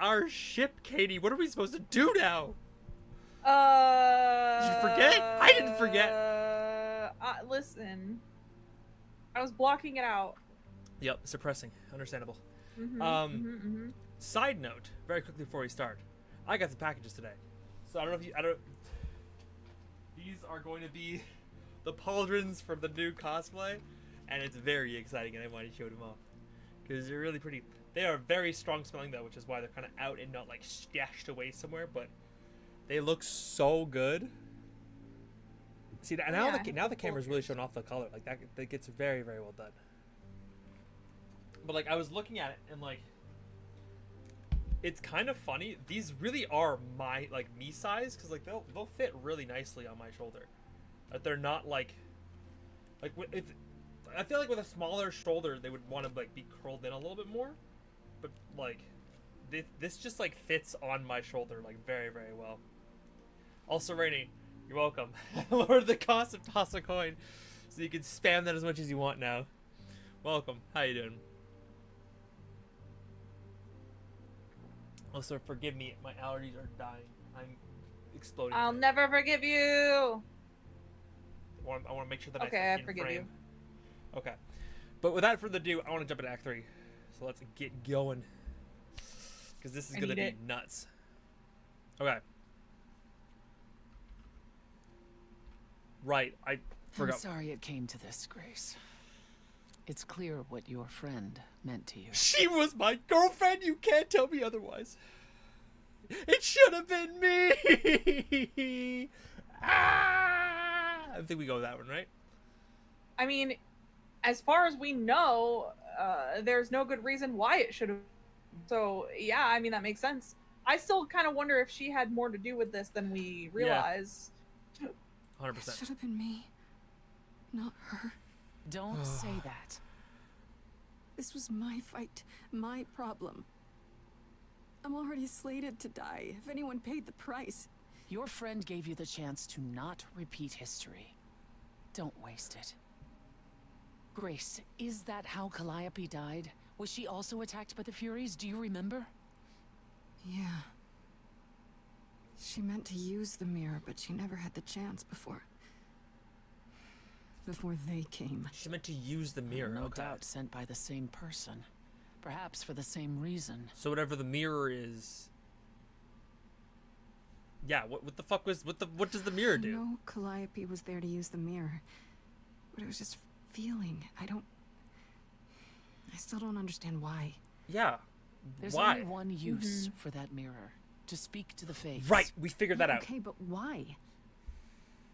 our ship, Katie. What are we supposed to do now? Did you forget? I didn't forget. Listen. I was blocking it out. Yep, suppressing. Understandable. Side note, very quickly before we start, I got some packages today. So I don't know if you, these are going to be the pauldrons for the new cosplay, and it's very exciting, and I wanted to show them off because they're really pretty. They are very strong smelling though, which is why they're kind of out and not like stashed away somewhere, but they look so good. See, now the camera's really showing off the color. Like that gets very, very well done. But like I was looking at it and like it's kind of funny. These really are my me size because like they'll fit really nicely on my shoulder. But they're not like if I feel like with a smaller shoulder they would want to like be curled in a little bit more. But like this just like fits on my shoulder like very, very well. Also, Rainy, you're welcome. Lower the cost of toss a coin so you can spam that as much as you want now. Welcome. How you doing? Also, forgive me, my allergies are dying. I'm exploding. I'll never forgive you. I want to make sure that I forgive you. Okay. But without further ado, I want to jump into Act 3. So let's get going. Because this is going to be nuts. Okay. Right, I forgot. I'm sorry it came to this, Grace. It's clear what your friend meant to you. She was my girlfriend. You can't tell me otherwise. It should have been me. I think we go with that one, right? I mean, as far as we know, there's no good reason why it should have. So yeah, I mean that makes sense. I still kind of wonder if she had more to do with this than we realize. 100%. It should have been me, not her. Don't say that. This was my fight, my problem. I'm already slated to die if anyone paid the price. Your friend gave you the chance to not repeat history. Don't waste it. Grace, is that how Calliope died? Was she also attacked by the Furies? Do you remember? Yeah. She meant to use the mirror, but she never had the chance before they came. She meant to use the mirror. No doubt sent by the same person. Perhaps for the same reason. So whatever the mirror is... Yeah, what the fuck was... What does the mirror do? I know Calliope was there to use the mirror, but it was just feeling. I still don't understand why. Yeah, There's why? only one use for that mirror. To speak to the Fates. Right, we figured that out. Okay, but why?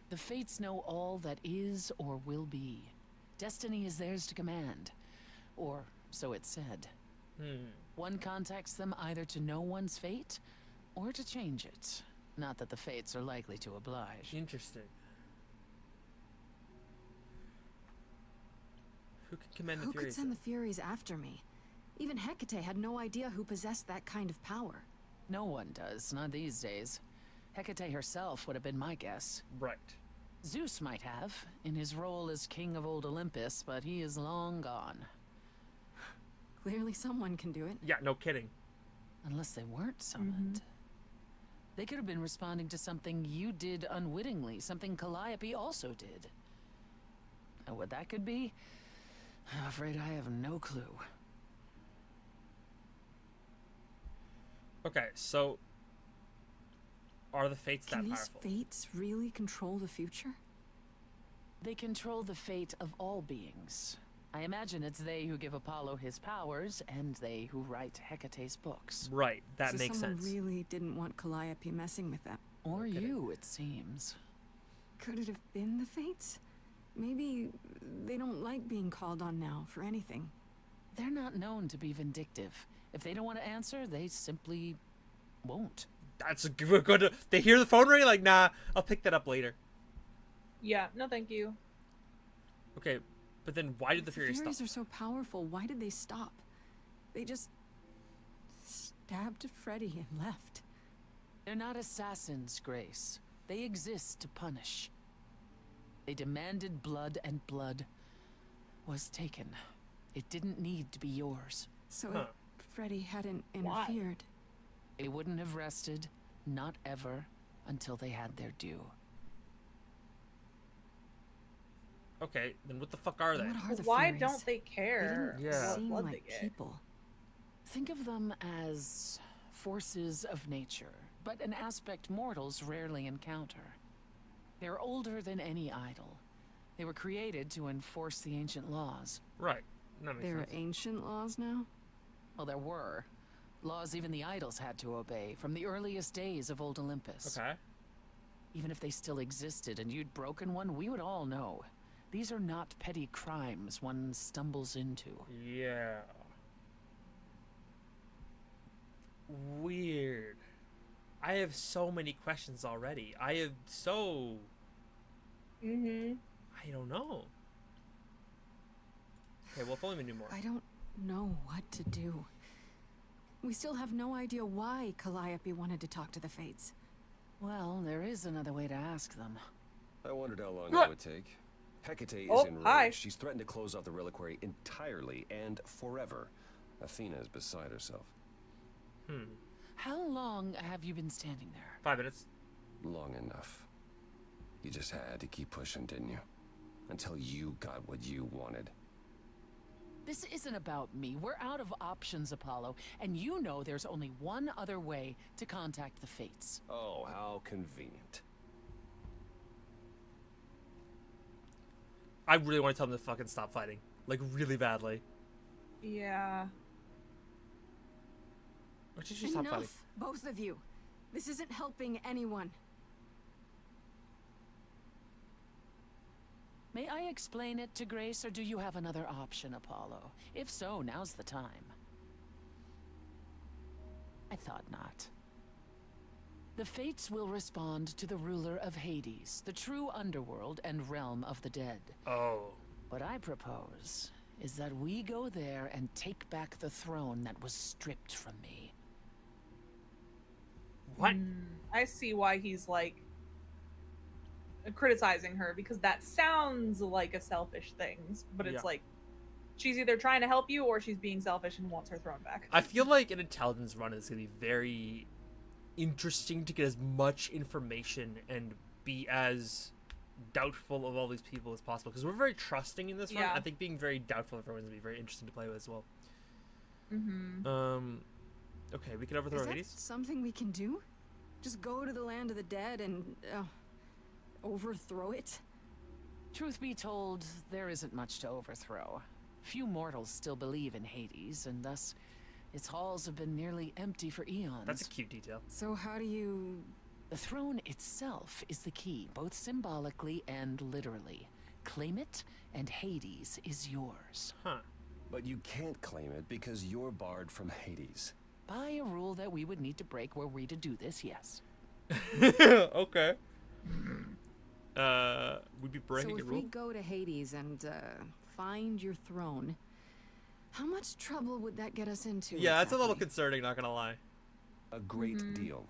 The Fates know all that is or will be. Destiny is theirs to command. Or so it's said. One contacts them either to know one's fate, or to change it. Not that the Fates are likely to oblige. Interesting. Who could command the Who Furies? could send the Furies after me? Even Hecate had no idea who possessed that kind of power. No one does, not these days. Hecate herself would have been my guess. Right. Zeus might have, in his role as king of old Olympus, but he is long gone. Clearly someone can do it. Yeah, no kidding. Unless they weren't summoned. They could have been responding to something you did unwittingly, something Calliope also did. Now, what that could be, I'm afraid I have no clue. Okay, so... Are the Fates that Can these powerful? Fates really control the future? They control the fate of all beings. I imagine it's they who give Apollo his powers, and they who write Hecate's books. Right, that So makes someone sense. really didn't want Calliope messing with them. Or Okay. you, it seems. Could it have been the Fates? Maybe they don't like being called on now for anything. They're not known to be vindictive. If they don't want to answer, they simply won't. That's a good... They hear the phone ring, like, nah, I'll pick that up later. Yeah, no thank you. Okay, but then why did the The Furies Furies stop? are so powerful. Why did they stop? They just stabbed Freddy and left. They're not assassins, Grace. They exist to punish. They demanded blood, and blood was taken. It didn't need to be yours. So Huh. if Freddy hadn't Why? interfered, They wouldn't have rested, not ever, until they had their due. Okay, then what the fuck are they? What are the Why fairies? don't they care They Yeah. didn't what seem blood they like get? people. Think of them as forces of nature, but an aspect mortals rarely encounter. They're older than any idol. They were created to enforce the ancient laws. Right. That makes There are sense. ancient laws now? Well, there were. Laws even the idols had to obey from the earliest days of old Olympus. Okay. Even if they still existed and you'd broken one, we would all know. These are not petty crimes one stumbles into. Yeah. Weird. I have so many questions already. I don't know. Okay, well, if only we knew more. I don't know what to do. We still have no idea why Calliope wanted to talk to the Fates. Well, there is another way to ask them. I wondered how long What? that would take. Hecate is Oh, enraged. hi. She's threatened to close off the reliquary entirely and forever. Athena is beside herself. How long have you been standing there? 5 minutes. Long enough. You just had to keep pushing, didn't you? Until you got what you wanted. This isn't about me. We're out of options, Apollo, and you know there's only one other way to contact the Fates. Oh, how convenient. I really want to tell them to fucking stop fighting. Like, really badly. Yeah. Or should you stop fighting? Enough, both of you. This isn't helping anyone. May I explain it to Grace, or do you have another option, Apollo? If so, now's the time. I thought not. The Fates will respond to the ruler of Hades, the true underworld and realm of the dead. Oh. What I propose is that we go there and take back the throne that was stripped from me. What? I see why he's like criticizing her, because that sounds like a selfish thing, but it's Yeah. like she's either trying to help you or she's being selfish and wants her throne back. I feel like an intelligence run is going to be very interesting to get as much information and be as doubtful of all these people as possible, because we're very trusting in this run. Yeah. I think being very doubtful of everyone's going to be very interesting to play with as well. Mm-hmm. Okay, we can overthrow Is that Hades. something we can do? Just go to the land of the dead and overthrow it? Truth be told, there isn't much to overthrow. Few mortals still believe in Hades, and thus its halls have been nearly empty for eons. That's a cute detail. So how do you... The throne itself is the key, both symbolically and literally. Claim it, and Hades is yours. Huh. But you can't claim it because you're barred from Hades. By a rule that we would need to break were we to do this, yes. Okay. We'd be breaking So a if rule. we go to Hades and find your throne, how much trouble would that get us into? Yeah, that's a little exactly? concerning, not gonna lie. A great deal.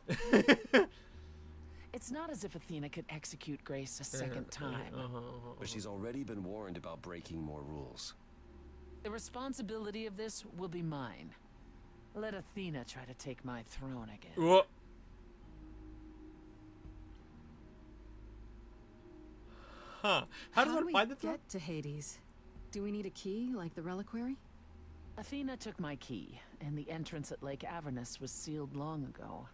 It's not as if Athena could execute Grace a second time. But she's already been warned about breaking more rules. The responsibility of this will be mine. Let Athena try to take my throne again. Whoa. Huh. How does do one we find the throne? get to Hades? Do we need a key like the reliquary? Athena took my key, and the entrance at Lake Avernus was sealed long ago,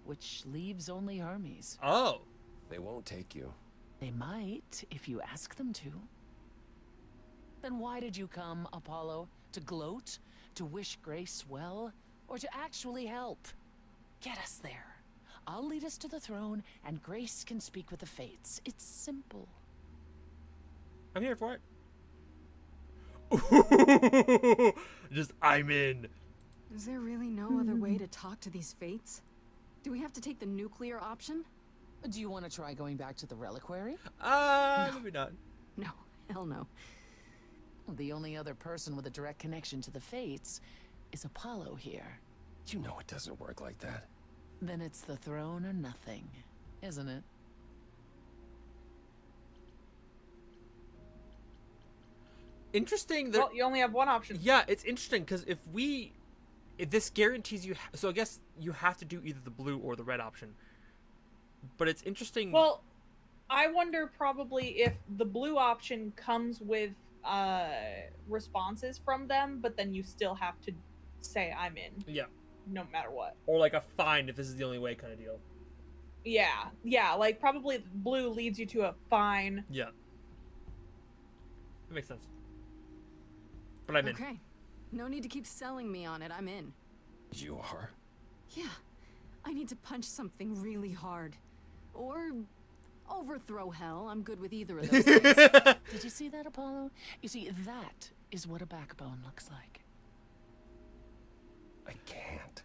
which leaves only Hermes. Oh. They won't take you. They might, if you ask them to. Then why did you come, Apollo? To gloat? To wish Grace well? Or to actually help? Get us there. I'll lead us to the throne, and Grace can speak with the Fates. It's simple. I'm here for it. Just, I'm in. Is there really no other way to talk to these Fates? Do we have to take the nuclear option? Do you want to try going back to the reliquary? Maybe not. No, hell no. The only other person with a direct connection to the Fates is Apollo here. You know it doesn't work like that. Then it's the throne or nothing, isn't it? Interesting that. Well, you only have one option. Yeah, it's interesting because if we this guarantees you. So I guess you have to do either the blue or the red option. But it's interesting. Well, I wonder probably if the blue option comes with responses from them, but then you still have to say I'm in. Yeah. No matter what. Or like a fine if this is the only way kind of deal. Yeah, like probably blue leads you to a fine. Yeah. That makes sense. But I'm in. Okay. No need to keep selling me on it. I'm in. You are? Yeah. I need to punch something really hard. Or overthrow hell. I'm good with either of those things. Did you see that, Apollo? You see, that is what a backbone looks like. I can't.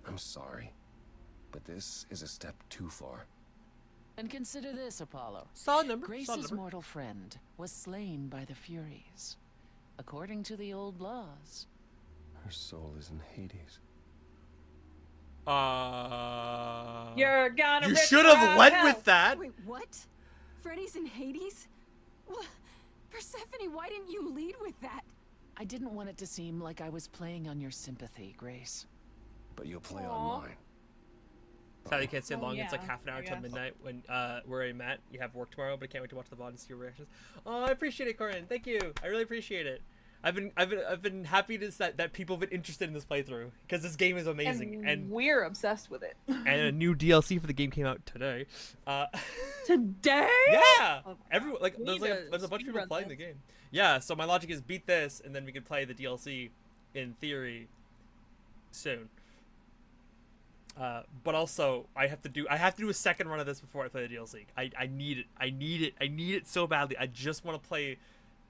I'm sorry, but this is a step too far. And consider this, Apollo. Solid number. Grace's Solid number. mortal friend was slain by the Furies. According to the old laws. Her soul is in Hades. You're gonna You rip should her have out led hell. with that. Wait, what? Freddy's in Hades? What? Persephone, why didn't you lead with that? I didn't want it to seem like I was playing on your sympathy, Grace. But you'll play Aw. on mine. Sadly, you can't stay Oh, long. It's like yeah, half an hour I till guess. midnight when where I'm at. You have work tomorrow, but I can't wait to watch the VOD and see your reactions. Oh, I appreciate it, Corin. Thank you. I really appreciate it. I've been happy to that people have been interested in this playthrough because this game is amazing and we're obsessed with it. and a new DLC for the game came out today. Today? Yeah, Oh, everyone like we there's need like to there's a bunch of people speedrun playing the this. game. Yeah, so my logic is beat this and then we can play the DLC in theory soon. But also I have to do a second run of this before I play the DLC. I need it so badly. I just want to play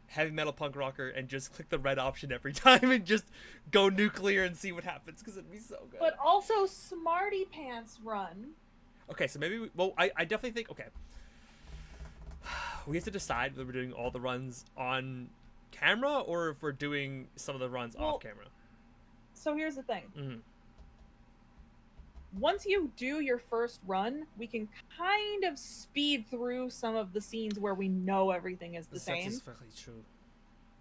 heavy metal punk rocker and just click the red option every time and just go nuclear and see what happens because it'd be so good. But also Smarty Pants run. Okay, so maybe I definitely think okay. We have to decide whether we're doing all the runs on camera or if we're doing some of the runs off camera. So here's the thing. Mhm. Once you do your first run, we can kind of speed through some of the scenes where we know everything is the same That's very true.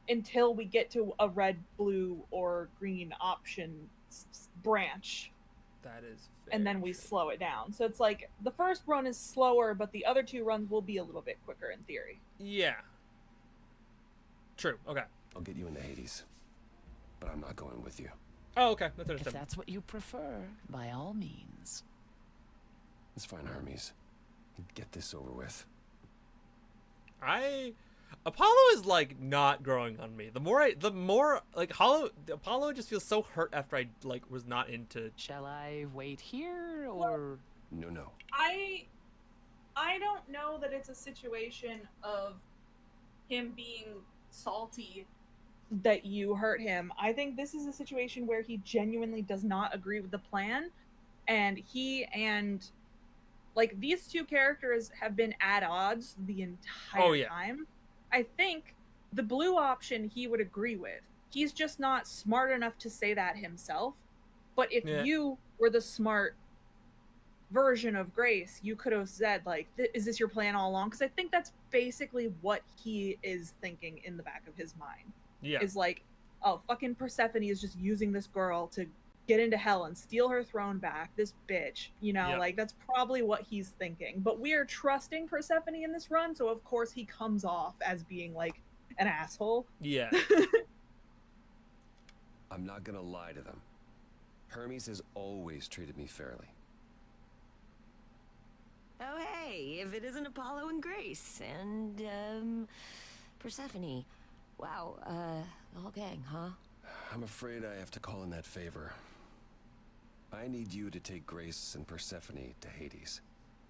until we get to a red, blue, or green option branch, That is. and then very we true. slow it down. So it's like the first run is slower, but the other two runs will be a little bit quicker in theory. Yeah. True. Okay. I'll get you into Hades, but I'm not going with you. Oh, okay. That's If understandable. that's what you prefer, by all means. It's fine, Hermes. Get this over with. Apollo is like not growing on me. The more like Apollo just feels so hurt after I like was not into. Shall I wait here, or... No. I don't know that it's a situation of him being salty that you hurt him. I think this is a situation where he genuinely does not agree with the plan, and he and like these two characters have been at odds the entire time. I think the blue option he would agree with. He's just not smart enough to say that himself. But if you were the smart version of Grace, you could have said like, is this your plan all along? Because I think that's basically what he is thinking in the back of his mind. Yeah. Is like, oh, fucking Persephone is just using this girl to get into hell and steal her throne back, this bitch, you know, like that's probably what he's thinking. But we are trusting Persephone in this run, so of course he comes off as being like an asshole. Yeah. I'm not gonna lie to them. Hermes has always treated me fairly. Oh, hey, if it isn't Apollo and Grace and, Persephone. Wow, the whole gang, huh? I'm afraid I have to call in that favor. I need you to take Grace and Persephone to Hades.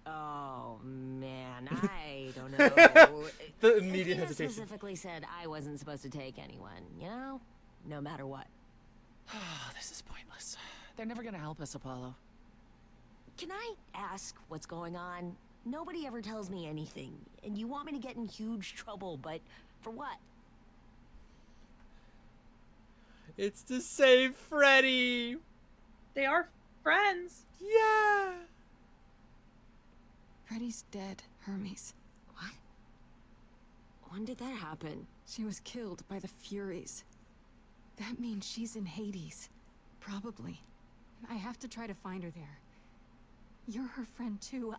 Oh, man, I don't know. The immediate Athena hesitation. specifically said I wasn't supposed to take anyone, you know? No matter what. Oh, this is pointless. They're never gonna help us, Apollo. Can I ask what's going on? Nobody ever tells me anything, and you want me to get in huge trouble, but for what? It's to save Freddy. They are friends. Yeah. Freddy's dead, Hermes. What? When did that happen? She was killed by the Furies. That means she's in Hades. Probably. I have to try to find her there. You're her friend too.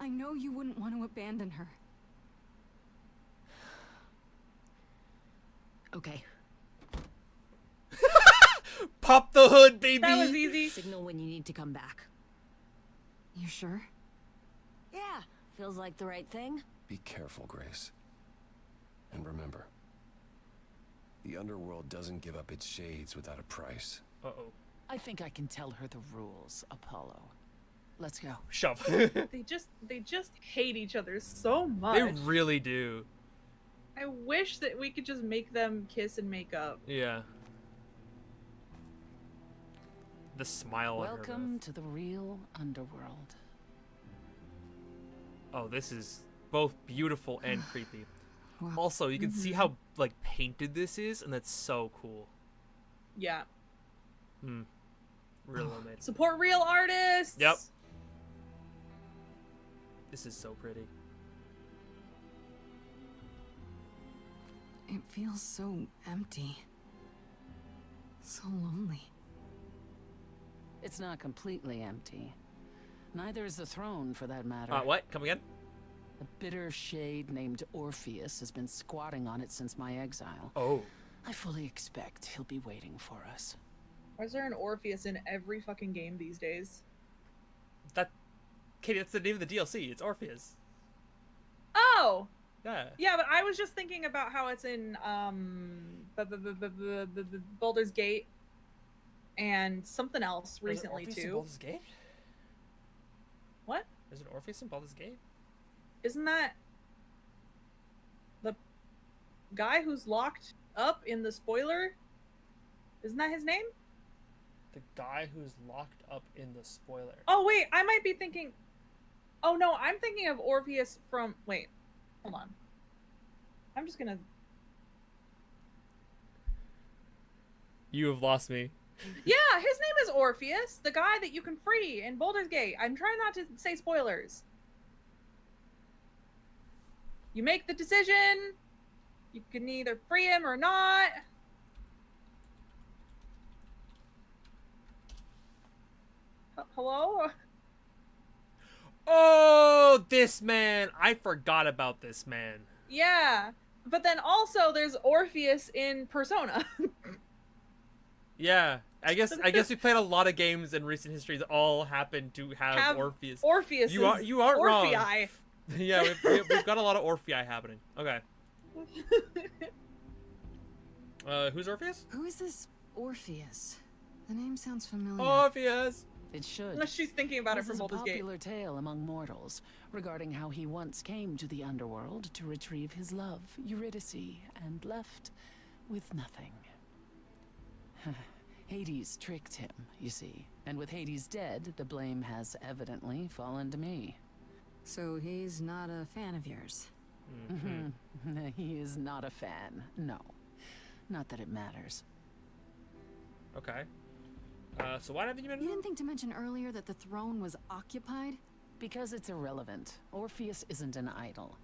I know you wouldn't want to abandon her. Okay. Pop the hood, baby. That was easy. Signal when you need to come back. You sure? Yeah, feels like the right thing. Be careful, Grace. And remember, the underworld doesn't give up its shades without a price. Uh-oh. I think I can tell her the rules, Apollo. Let's go. Shove. They just hate each other so much. They really do. I wish that we could just make them kiss and make up. Yeah. The smile on her Welcome mouth. to the real underworld. Oh, this is both beautiful and creepy. Wow. Also, you can see how like painted this is, and that's so cool. Yeah. Really well made. Support real artists. Yep. This is so pretty. It feels so empty. So lonely. It's not completely empty. Neither is the throne, for that matter. What? Come again? A bitter shade named Orpheus has been squatting on it since my exile. Oh. I fully expect he'll be waiting for us. Why is there an Orpheus in every fucking game these days? Katie, that's the name of the DLC. It's Orpheus. Oh! Yeah. Yeah, but I was just thinking about how it's in Baldur's Gate and something else recently Orpheus in too. Baldur's Gate? What? There's an Orpheus in Baldur's Gate? Isn't that the guy who's locked up in the spoiler? Isn't that his name? The guy who's locked up in the spoiler. Oh wait, I might be thinking. Oh no, I'm thinking of Orpheus from. Wait, hold on. I'm just gonna. You have lost me. Yeah, his name is Orpheus, the guy that you can free in Baldur's Gate. I'm trying not to say spoilers. You make the decision. You can either free him or not. Hello? Oh, this man. I forgot about this man. Yeah. But then also there's Orpheus in Persona. Yeah. I guess we played a lot of games in recent history that all happen to have Orpheus. Orpheus. You aren't wrong. Orphei. Yeah, we've got a lot of Orphei happening. Okay. Who's Orpheus? Who is this Orpheus? The name sounds familiar. Orpheus! It should. Unless she's thinking about it This from is a Baldur's Gate. popular tale among mortals regarding how he once came to the underworld to retrieve his love, Eurydice, and left with nothing. Hades tricked him, you see. And with Hades dead, the blame has evidently fallen to me. So he's not a fan of yours? He is not a fan, no. Not that it matters. Okay. So why haven't you been? You didn't think to mention earlier that the throne was occupied? Because it's irrelevant. Orpheus isn't an idol.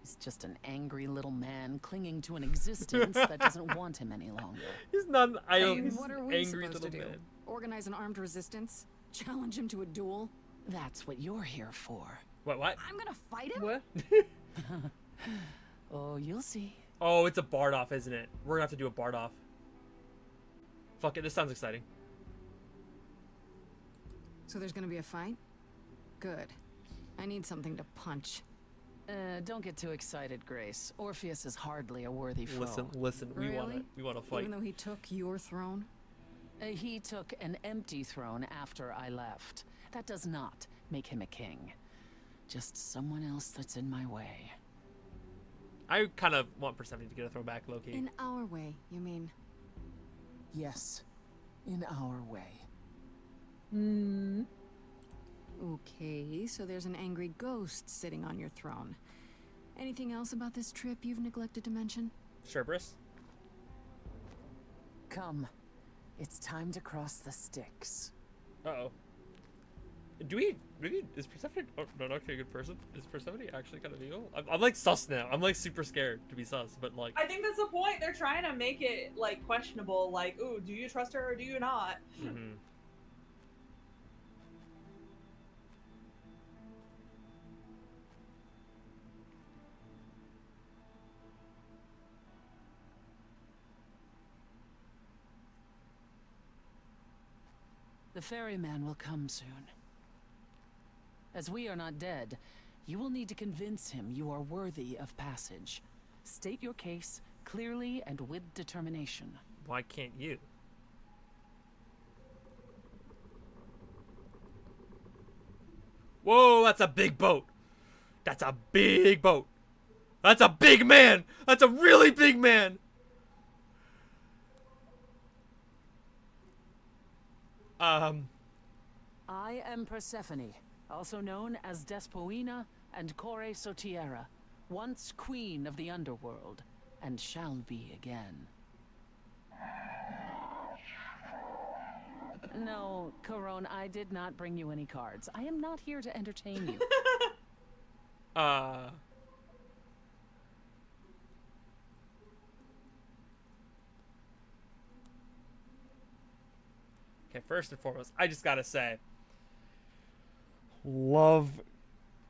He's just an angry little man clinging to an existence that doesn't want him any longer. He's not an idol. And He's what are an we angry supposed little to do? man. Organize an armed resistance? Challenge him to a duel? That's what you're here for. What? I'm gonna fight him? What? Oh, you'll see. Oh, it's a Bard off, isn't it? We're gonna have to do a Bard off. Fuck it, this sounds exciting. So there's gonna be a fight? Good. I need something to punch. Don't get too excited, Grace. Orpheus is hardly a worthy foe. Listen, we Really? wanna fight. Even though he took your throne? He took an empty throne after I left. That does not make him a king. Just someone else that's in my way. I kind of want Persephone to get a throwback, low-key. In our way, you mean? Yes, in our way. Hmm. Okay, so there's an angry ghost sitting on your throne. Anything else about this trip you've neglected to mention? Cerberus? Come, it's time to cross the Styx. Uh-oh. maybe is Persephone not actually a good person? Is Persephone actually kind of evil? I'm like sus now. I'm like super scared to be sus, but like. I think that's the point. They're trying to make it like questionable. Like, ooh, do you trust her or do you not? Mm-hmm. The ferryman will come soon. As we are not dead, you will need to convince him you are worthy of passage. State your case clearly and with determination. Why can't you? Whoa, that's a big boat. That's a big boat. That's a big man. That's a really big man. I am Persephone, also known as Despoina and Kore Sotiera, once queen of the underworld, and shall be again. No, Corone, I did not bring you any cards. I am not here to entertain you. Okay, first and foremost, I just gotta say, love.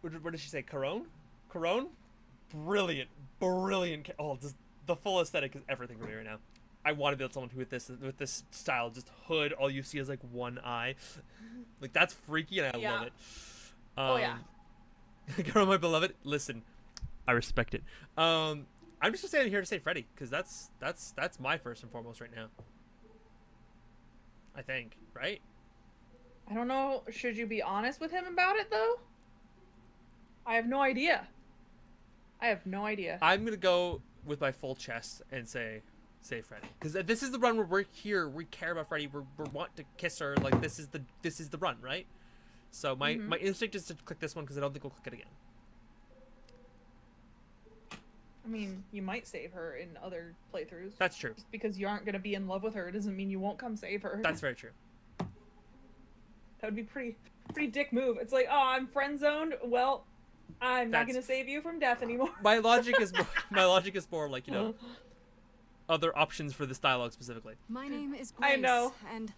What did she say? Corone? Corone? Brilliant, brilliant. Oh, just the full aesthetic is everything for me right now. I want to build someone who with this style, just hood. All you see is like one eye. Like that's freaky, and I love it. Oh yeah. Girl, my beloved. Listen, I respect it. I'm just standing here to say Freddy, because that's my first and foremost right now. I think, right? I don't know. Should you be honest with him about it though? I have no idea. I have no idea. I'm gonna go with my full chest and say Freddy, because this is the run where we're here. We care about Freddy. We want to kiss her. Like this is the run, right? So my instinct is to click this one because I don't think we'll click it again. I mean, you might save her in other playthroughs. That's true. Just because you aren't gonna be in love with her doesn't mean you won't come save her. That's very true. That would be pretty dick move. It's like, oh, I'm friend zoned. Well, I'm not gonna save you from death anymore. My logic is more like, you know, other options for this dialogue specifically. My name is Grace. I know. And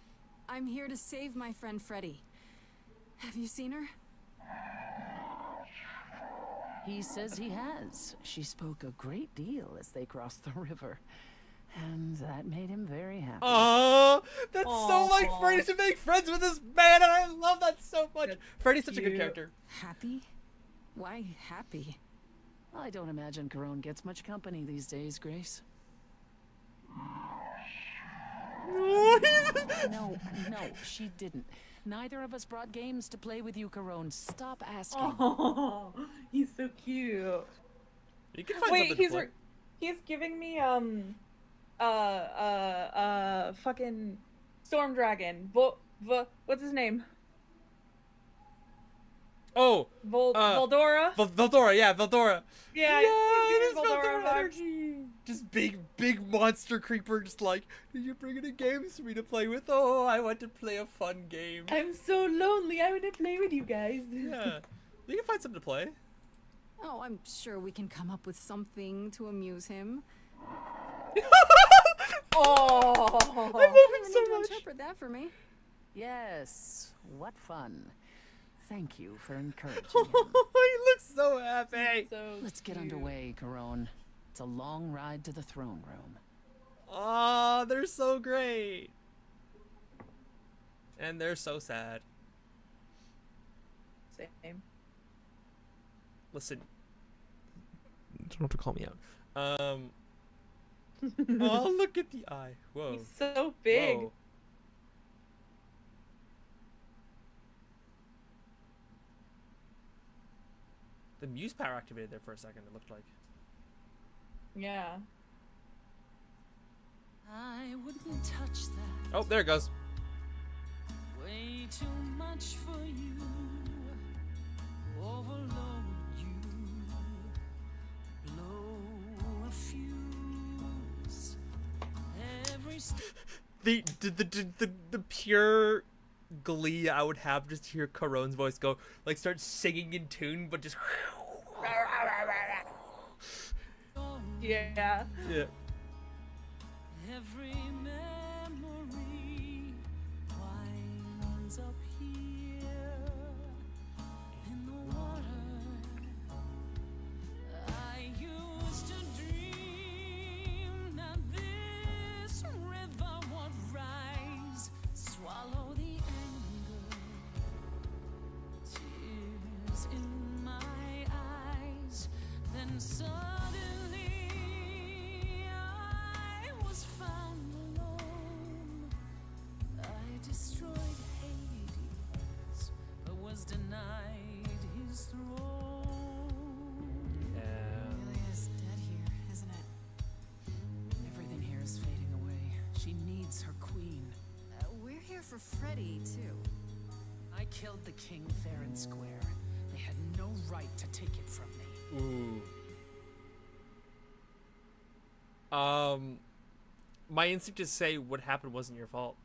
I'm here to save my friend Freddy. Have you seen her? He says he has. She spoke a great deal as they crossed the river. And that made him very happy. Oh, that's so like Freddy to make friends with this man, and I love that so much. That's Freddy's such a good character. Happy? Why happy? I don't imagine Corone gets much company these days, Grace. No, she didn't. Neither of us brought games to play with you, Corone. Stop asking. Oh, he's so cute. You can find Wait, something to play. he's giving me fucking Storm Dragon. What's his name? Oh, Veldora? Veldora, yeah, Veldora. Yeah, it is Veldora vibes. energy. Just big monster creeper, just like, did you bring any games for me to play with? Oh, I want to play a fun game. I'm so lonely. I want to play with you guys. Yeah, you can find something to play. Oh, I'm sure we can come up with something to amuse him. Oh, I love You him so need to much. interpret that for me. Yes, what fun. Thank you for encouraging him. He looks so happy. so Let's get cute. underway, Corone. It's a long ride to the throne room. Oh, they're so great. And they're so sad. Same. Listen. You don't have to call me out. Oh, look at the eye. Whoa. He's so big. Whoa. The muse power activated there for a second, it looked like. Yeah. I wouldn't touch that. Oh, there it goes. Way too much for you. Overload you. Blow a fuse. Every The pure glee I would have just to hear Caron's voice go, like, start singing in tune, but just. Yeah. Yeah. Every memory winds up here in the water. I used to dream that this river would rise, swallow the anger, tears in my eyes, then suddenly I was found alone. I destroyed Hades, but was denied his throne. Really is dead here, isn't it? Everything here is fading away. She needs her queen. We're here for Freddy, too. I killed the king fair and square. They had no right to take it from me. Ooh. My instinct is to say what happened wasn't your fault.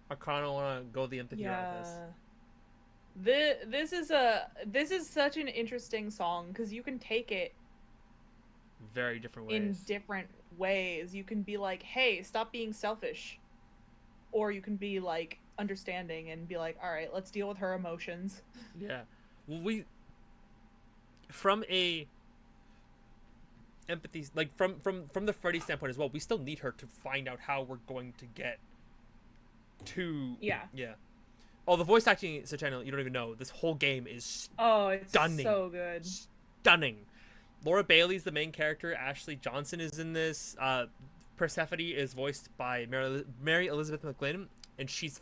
I kind of want to go the empathy route with this. This is such an interesting song because you can take it Very different ways. in different ways. You can be like, "Hey, stop being selfish," or you can be like understanding and be like, "All right, let's deal with her emotions." Yeah. Well, from a empathy, like from the Freddy standpoint as well, we still need her to find out how we're going to get to. Yeah. Oh, the voice acting, Sachano, you don't even know. This whole game is Oh, it's stunning. so good. Stunning. Laura Bailey's the main character. Ashley Johnson is in this. Persephone is voiced by Mary Elizabeth McGlynn, and she's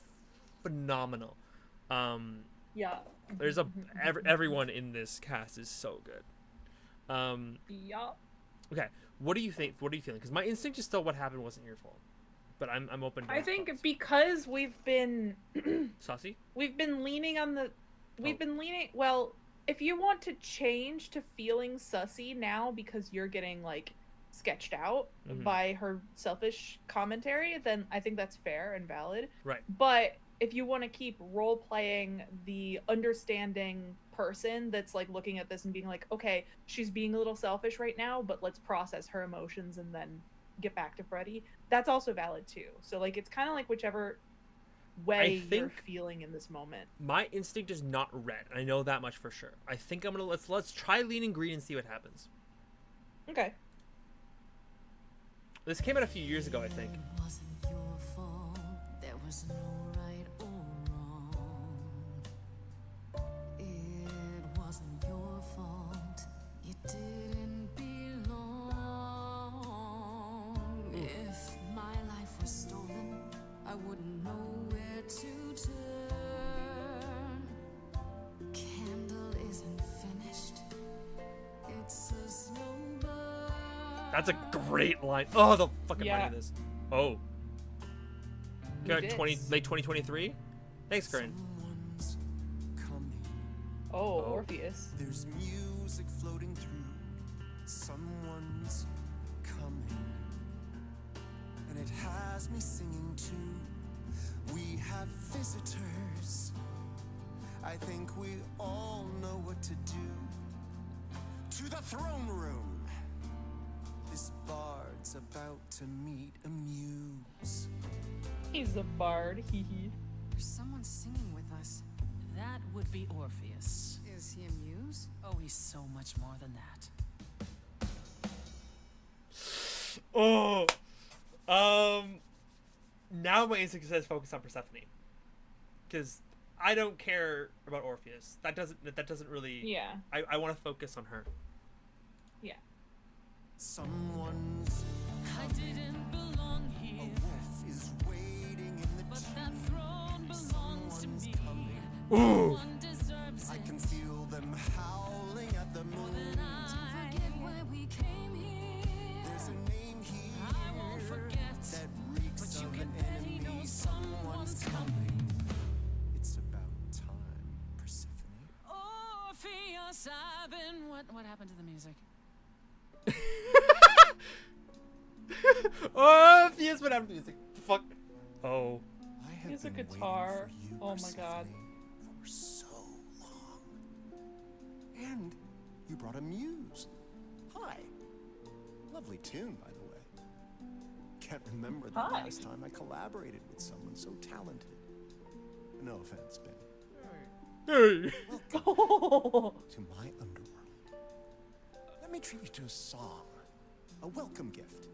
phenomenal. Yeah. There's everyone in this cast is so good. Yeah. Okay, what do you think? What are you feeling? Because my instinct is still what happened wasn't your fault, but I'm open to I think thoughts. because we've been Saucy. leaning on the well, if you want to change to feeling sussy now because you're getting like sketched out by her selfish commentary, then I think that's fair and valid. Right. But if you want to keep role playing the understanding person that's like looking at this and being like, okay, she's being a little selfish right now, but let's process her emotions and then get back to Freddy, that's also valid too. So like it's kind of like whichever way you're feeling in this moment. My instinct is not red. I know that much for sure. I think I'm gonna let's try leaning green and see what happens. Okay. This came out a few years ago, I think. It wasn't your fault. There was no right or wrong. It wasn't your fault. You didn't belong. If my life was stolen, I wouldn't know where to turn. Candle isn't finished. It's a slow burn. That's a great line. Oh, the fucking line of this. Oh. Okay, late 2023. Thanks, Corinne. Someone's coming. Oh, Orpheus. There's music floating through. Someone's coming. And it has me singing too. We have visitors. I think we all know what to do. To the throne room. This bard's about to meet a muse. He's a bard. Hee hee. There's someone singing with us. That would be Orpheus. Is he a muse? Oh, he's so much more than that. Oh. Now my instinct says focus on Persephone. Because I don't care about Orpheus. That doesn't really. Yeah. I want to focus on her. Yeah. Someone's I didn't belong a here, wolf is waiting in the but tree. that throne belongs to Someone's me. coming. Ooh. One deserves I it can feel them howling at the more moon. than I. Forget why we came here. There's a name here I won't forget, that reeks but you of can an bet he enemy. knows someone's coming. It's about time, Persephone. Orpheus, I've been. What happened to the music? Orpheus, what happened to music? Fuck. Oh. have He's a been guitar. waiting for you, Oh my God. Persephone, for so long. And you brought a muse. Hi. Lovely tune, by the way. Can't remember the Hi. last time I collaborated with someone so talented. No offense, Ben. Hey. Oh, To my underworld. Let me treat you to a song. A welcome gift.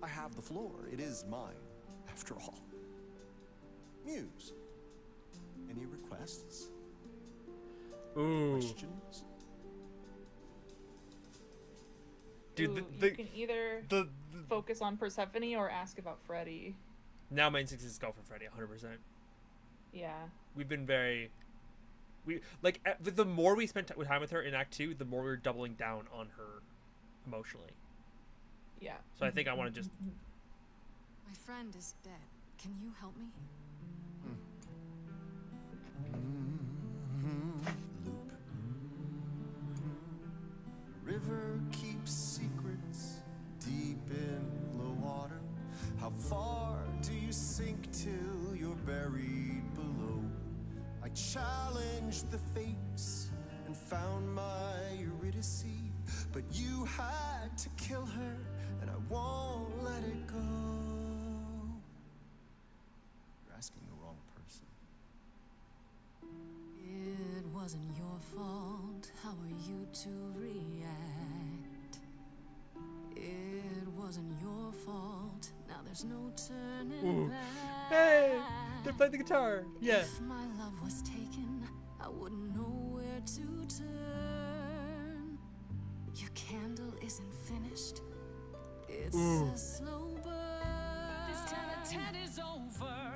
I have the floor. It is mine, after all. Muse. Any requests? Ooh. Questions? Dude, Ooh, the you can either the focus on Persephone or ask about Freddy. now my instinct is go for Freddy 100%. Yeah. We've been very like the more we spent time with her in Act 2, the more we were doubling down on her emotionally. Yeah. So I think I want to just My friend is dead. Can you help me? Loop. The river keeps secrets deep in the water. How far do you sink till you're buried below? I challenged the fates and found my Eurydice, but you had to kill her, and I won't let it go. You're asking the wrong person. It wasn't your fault. How are you to react? It wasn't your fault. Now there's no turning back. hey, they're playing the guitar. Yeah. If my love was taken, I wouldn't know where to turn. Your candle isn't finished. It's a slow burn. This tete-a-tete is over.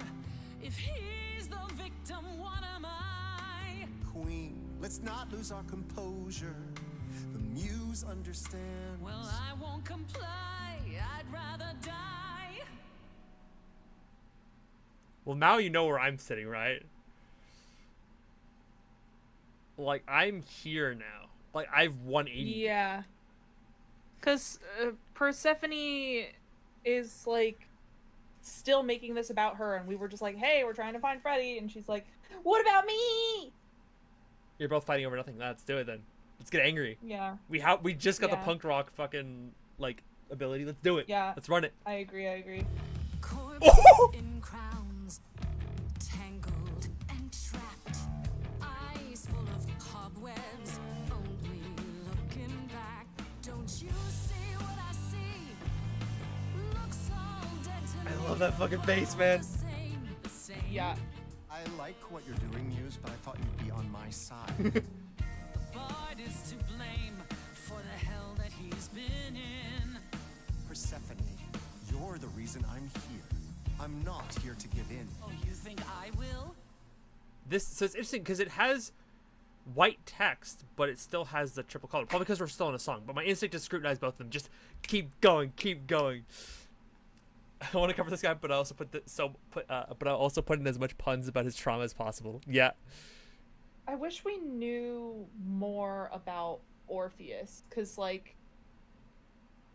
If he's the victim, what am I? Queen, let's not lose our composure. The muse understands. Well, I won't comply. I'd rather die. Well, now you know where I'm sitting, right? Like I'm here now. Like I've 180. Yeah. Because Persephone is like still making this about her, and we were just like, hey, we're trying to find Freddy, and she's like, what about me? You're both fighting over nothing. Let's do it then. Let's get angry. Yeah. We just got the Yeah. punk rock fucking like ability. Let's do it. Yeah. Let's run it. I agree. Corpses in crowns, tangled and trapped. Eyes full of cobwebs, only looking back. Don't you see what I see? Looks all dead to I me. love that fucking bass, man. The same. Yeah. I like what you're doing, Muse, but I thought you'd be on my side. Bard is to blame for the hell that he's been in. Persephone, you're the reason I'm here. I'm not here to give in. Oh, you think I will? So it's interesting because it has white text, but it still has the triple color. Probably because we're still in a song. But my instinct is scrutinize both of them. Just keep going, keep going. I want to cover this guy, but I also but I also put in as much puns about his trauma as possible. Yeah. I wish we knew more about Orpheus, because, like,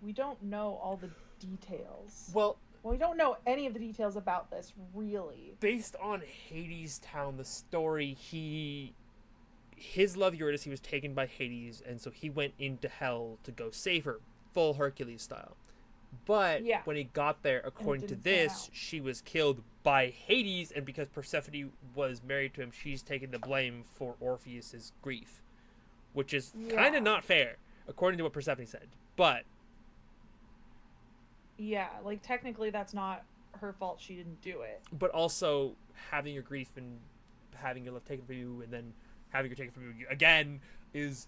we don't know all the details. Well, We don't know any of the details about this, really. based on Hades Town, the story, his love Eurydice was taken by Hades, and so he went into hell to go save her, full Hercules style. But Yeah. when he got there, according to didn't pan this, out. she was killed by Hades, and because Persephone was married to him, she's taken the blame for Orpheus's grief, which is kind Yeah. of not fair, according to what Persephone said. But Yeah, like, technically that's not her fault, she didn't do it. also having your grief and having your love taken from you, and then having her taken from you again is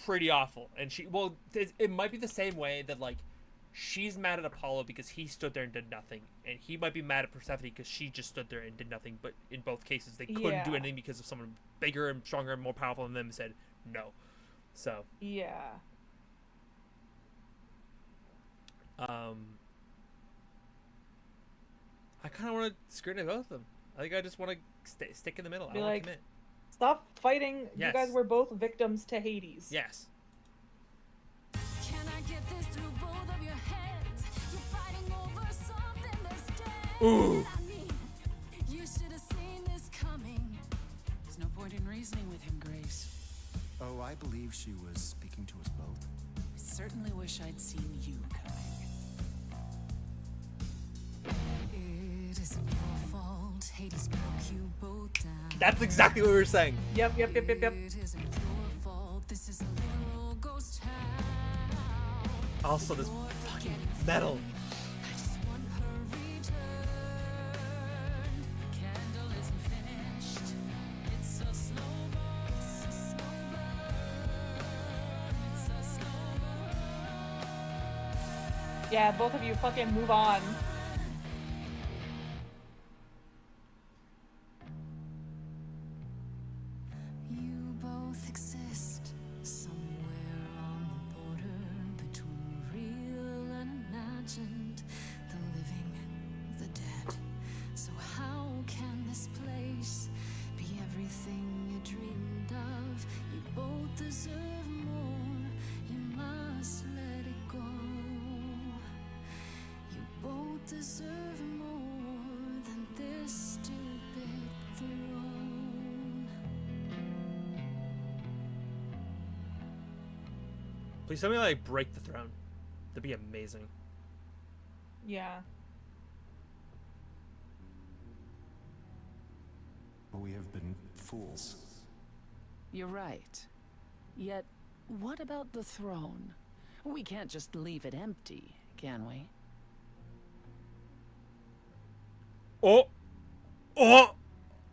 pretty awful. And it might be the same way that, like, she's mad at Apollo because he stood there and did nothing, and he might be mad at Persephone because she just stood there and did nothing. But in both cases, they couldn't do Yeah. anything because of someone bigger and stronger and more powerful than them said no. So, Yeah. I kind of want to scrutinize both of them. I think I just want to stick in the middle. I Be don't want like, to commit. Stop fighting. Yes. You guys were both victims to Hades. Yes. Can I get this through both of your heads? You're fighting over something that's dead. Ooh. I mean, you reasoning with him, Grace? Oh, I believe she was speaking to us both. I certainly wish I'd seen you coming. It isn't your fault. Hades broke you both down. That's exactly what we were saying. Yep. It isn't your fault. This is a literal ghost town. Also, this fucking metal. I just want her returned. Candle isn't finished. It's a slow burn. It's a slow burn. It's a slow burn. Yeah, both of you fucking move on. You both exist somewhere on the border between real and imagined, the living, the dead. So how can this place be everything you dreamed of? You both deserve more. You must let it go. You both deserve more than this stupid throne. Please tell me like break the throne. That'd be amazing. Yeah. But we have been fools. You're right. Yet, what about the throne? We can't just leave it empty, can we? Oh, oh,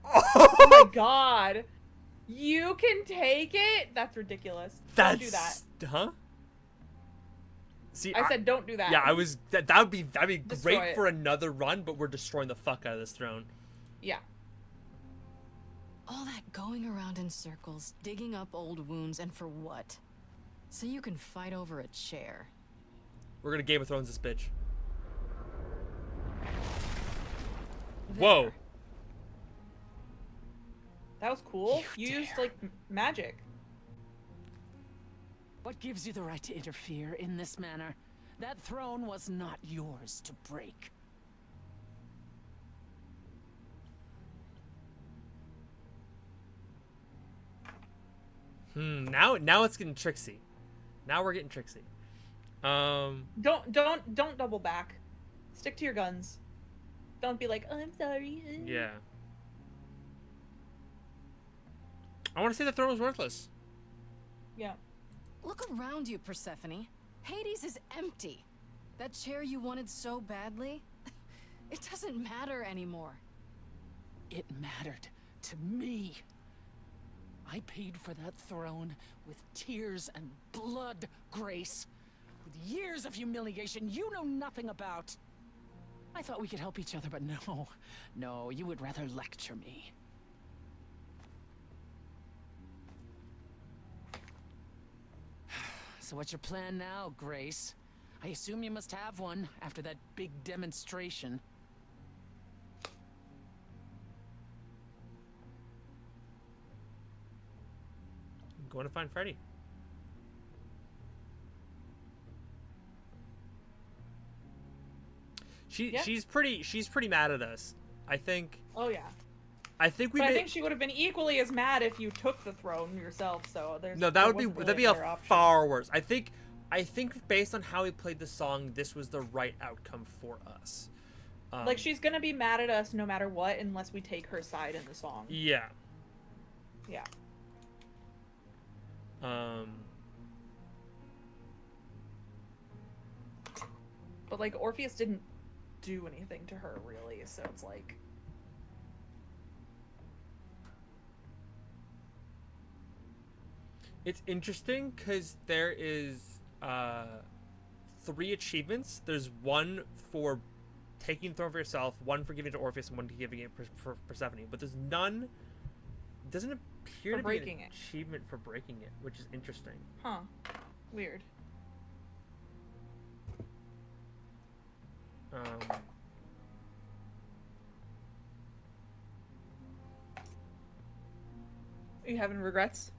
Oh my god. You can take it? That's ridiculous. Don't do that. Huh? See, I said don't do that. yeah, I was that'd be Destroy great it. for another run, but we're destroying the fuck out of this throne. Yeah. All that going around in circles, digging up old wounds, and for what? So you can fight over a chair. We're gonna Game of Thrones this bitch. Whoa. There. That was cool. You You used dare. like magic. What gives you the right to interfere in this manner? That throne was not yours to break. Now it's getting tricksy. Now we're getting tricksy. Don't double back. Stick to your guns. Don't be like, oh, I'm sorry. Yeah. I want to say the throne was worthless. Yeah. Look around you, Persephone. Hades is empty. That chair you wanted so badly, it doesn't matter anymore. It mattered to me. I paid for that throne with tears and blood, Grace. With years of humiliation you know nothing about. I thought we could help each other, but no. No, you would rather lecture me. So what's your plan now, Grace? I assume you must have one after that big demonstration. I'm going to find Freddy. Yeah. She's pretty mad at us. I think Oh yeah. we But I made think she would have been equally as mad if you took the throne yourself. So there's no, there that'd be wasn't really a better option. far worse. I think based on how we played the song, this was the right outcome for us. Like she's gonna be mad at us no matter what, unless we take her side in the song. Yeah. Yeah. But like Orpheus didn't do anything to her really, so it's like. It's interesting because there is 3 achievements. There's one for taking the throne for yourself, one for giving it to Orpheus, and one for giving it for Persephone. But there's none. Doesn't appear For to be an breaking it. achievement for breaking it, which is interesting. Huh. Weird. Are you having regrets?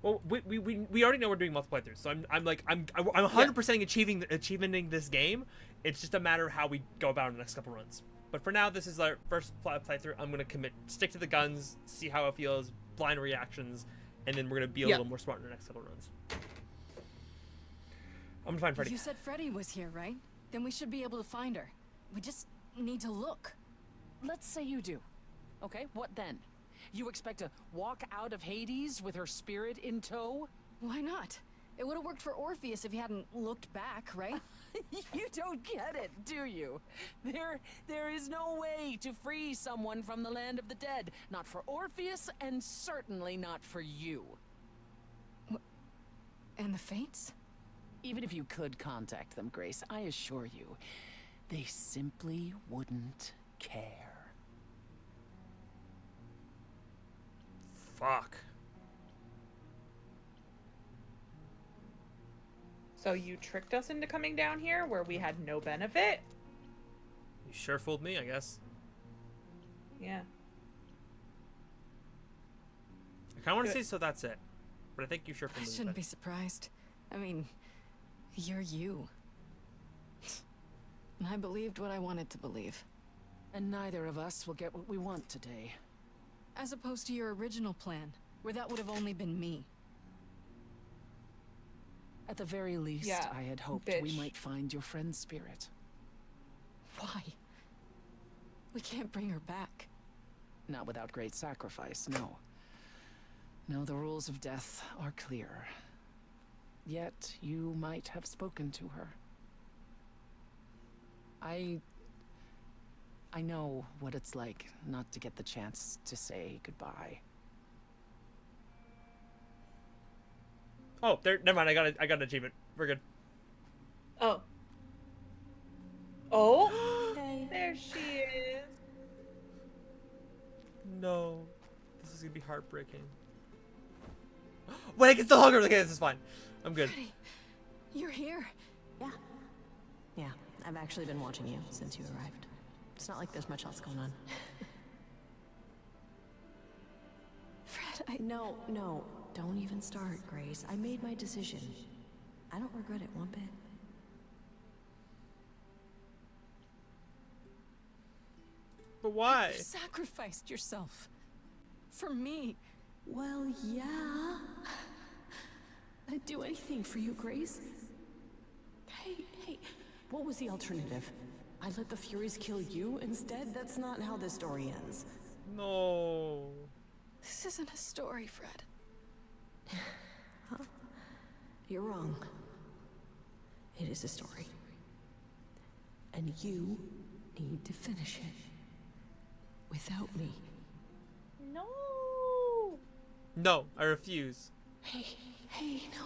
Well, we already know we're doing multiple playthroughs, so I'm 100% achievementing this game. It's just a matter of how we go about it in the next couple runs. But for now, this is our first playthrough. I'm gonna stick to the guns, see how it feels, blind reactions, and then we're gonna be a Yeah. little more smart in the next couple runs. I'm gonna find Freddy. You said Freddy was here, right? Then we should be able to find her. We just need to look. Let's say you do. Okay, what then? You expect to walk out of Hades with her spirit in tow? Why not? It would have worked for Orpheus if he hadn't looked back, right? You don't get it, do you? There is no way to free someone from the land of the dead. Not for Orpheus, and certainly not for you. And the Fates? Even if you could contact them, Grace, I assure you, they simply wouldn't care. Fuck. So you tricked us into coming down here where we had no benefit? You sure fooled me, I guess. Yeah. I kind of want to say so that's it, but I think you sure I fooled me. shouldn't be surprised. I mean, you're you. And I believed what I wanted to believe. And neither of us will get what we want today. As opposed to your original plan, where that would have only been me. At the very least, Yeah, I had hoped we bitch. might find your friend's spirit. Why? We can't bring her back. Not without great sacrifice, no. No, the rules of death are clear. Yet, you might have spoken to her. I know what it's like not to get the chance to say goodbye. Oh, there. Never mind. I got an achievement. We're good. Oh. Oh? There she is. No, this is gonna be heartbreaking. Wait, I can still hug her. Okay, this is fine. I'm good. Freddy, you're here. Yeah. Yeah, I've actually been watching you since you arrived. It's not like there's much else going on. Fred, No, don't even start, Grace. I made my decision. I don't regret it one bit. But why? You sacrificed yourself. For me. Well, yeah. I'd do anything for you, Grace. Hey, what was the alternative? I let the Furies kill you instead? That's not how this story ends. No. This isn't a story, Fred. You're wrong. It is a story. And you need to finish it. Without me. No. No, I refuse. Hey, no.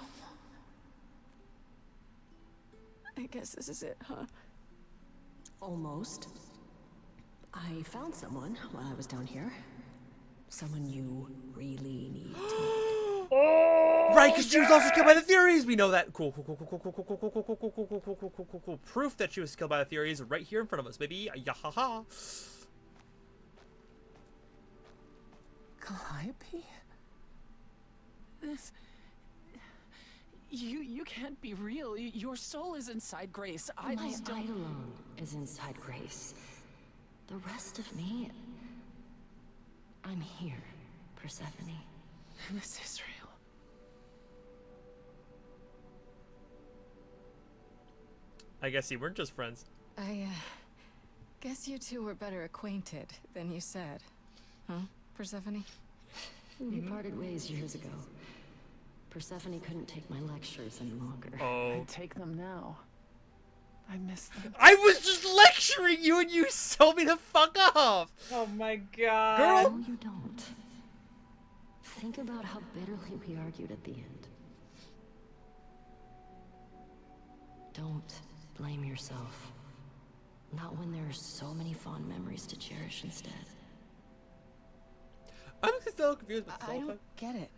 I guess this is it, huh? Almost. I found someone while I was down here. Someone you really need to. Right, because she was also killed by the Furies. We know that. Cool. Proof that she was killed by the Furies right here in front of us, baby. Yahaha. Calliope? This... You can't be real. Your soul is inside Grace. I My just don't... Eidolon is inside Grace. The rest of me... I'm here, Persephone. This is real. I guess you weren't just friends. I, guess you two were better acquainted than you said. Huh, Persephone? We parted ways years ago. Persephone couldn't take my lectures any longer. Oh. I take them now. I miss them. I was just lecturing you and you told me to fuck off. Oh my god. Girl. No, you don't. Think about how bitterly we argued at the end. Don't blame yourself. Not when there are so many fond memories to cherish instead. I'm still confused with this I whole don't thing. get it.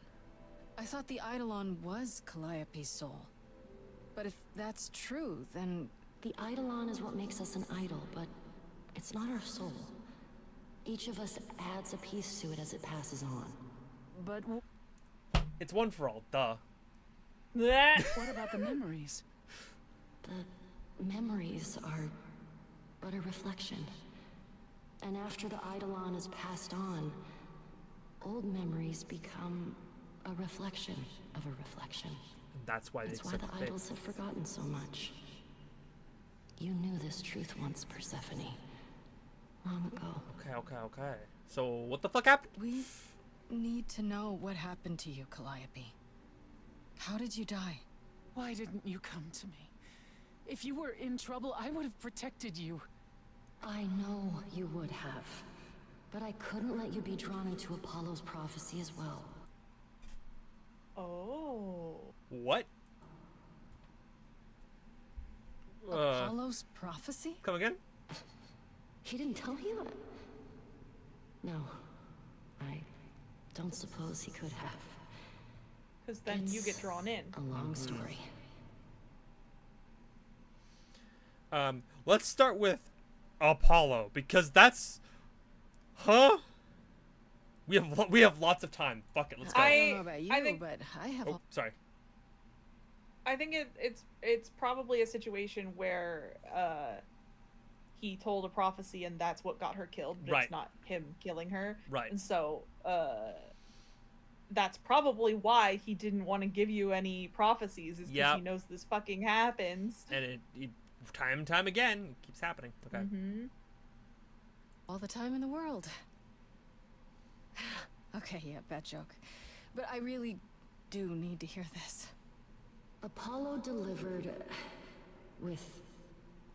I thought the Eidolon was Calliope's soul. But if that's true, then... The Eidolon is what makes us an idol, but it's not our soul. Each of us adds a piece to it as it passes on. But It's one for all, duh. Blech. what about the memories? The memories are but a reflection. And after the Eidolon is passed on, old memories become a reflection of a reflection. That's why That's they why set the the fate. idols have forgotten so much. You knew this truth once, Persephone. Long ago. Okay. So what the fuck happened? We need to know what happened to you, Calliope. How did you die? Why didn't you come to me? If you were in trouble, I would have protected you. I know you would have. But I couldn't let you be drawn into Apollo's prophecy as well. Oh. What? Apollo's prophecy? Come again? He didn't tell you? No. I don't suppose he could have. Because then you get drawn in. A long story. Let's start with Apollo, because that's... Huh? We have lots of time. Fuck it, let's go. I don't know about you, I think- but I have Oh, sorry. I think it's probably a situation where he told a prophecy and that's what got her killed, but Right. it's not him killing her. Right. And so that's probably why he didn't want to give you any prophecies, is because Yep. he knows this fucking happens. And it time and time again, it keeps happening. Okay. Mm-hmm. all the time in the world. Okay, yeah, bad joke. But I really do need to hear this. Apollo delivered, with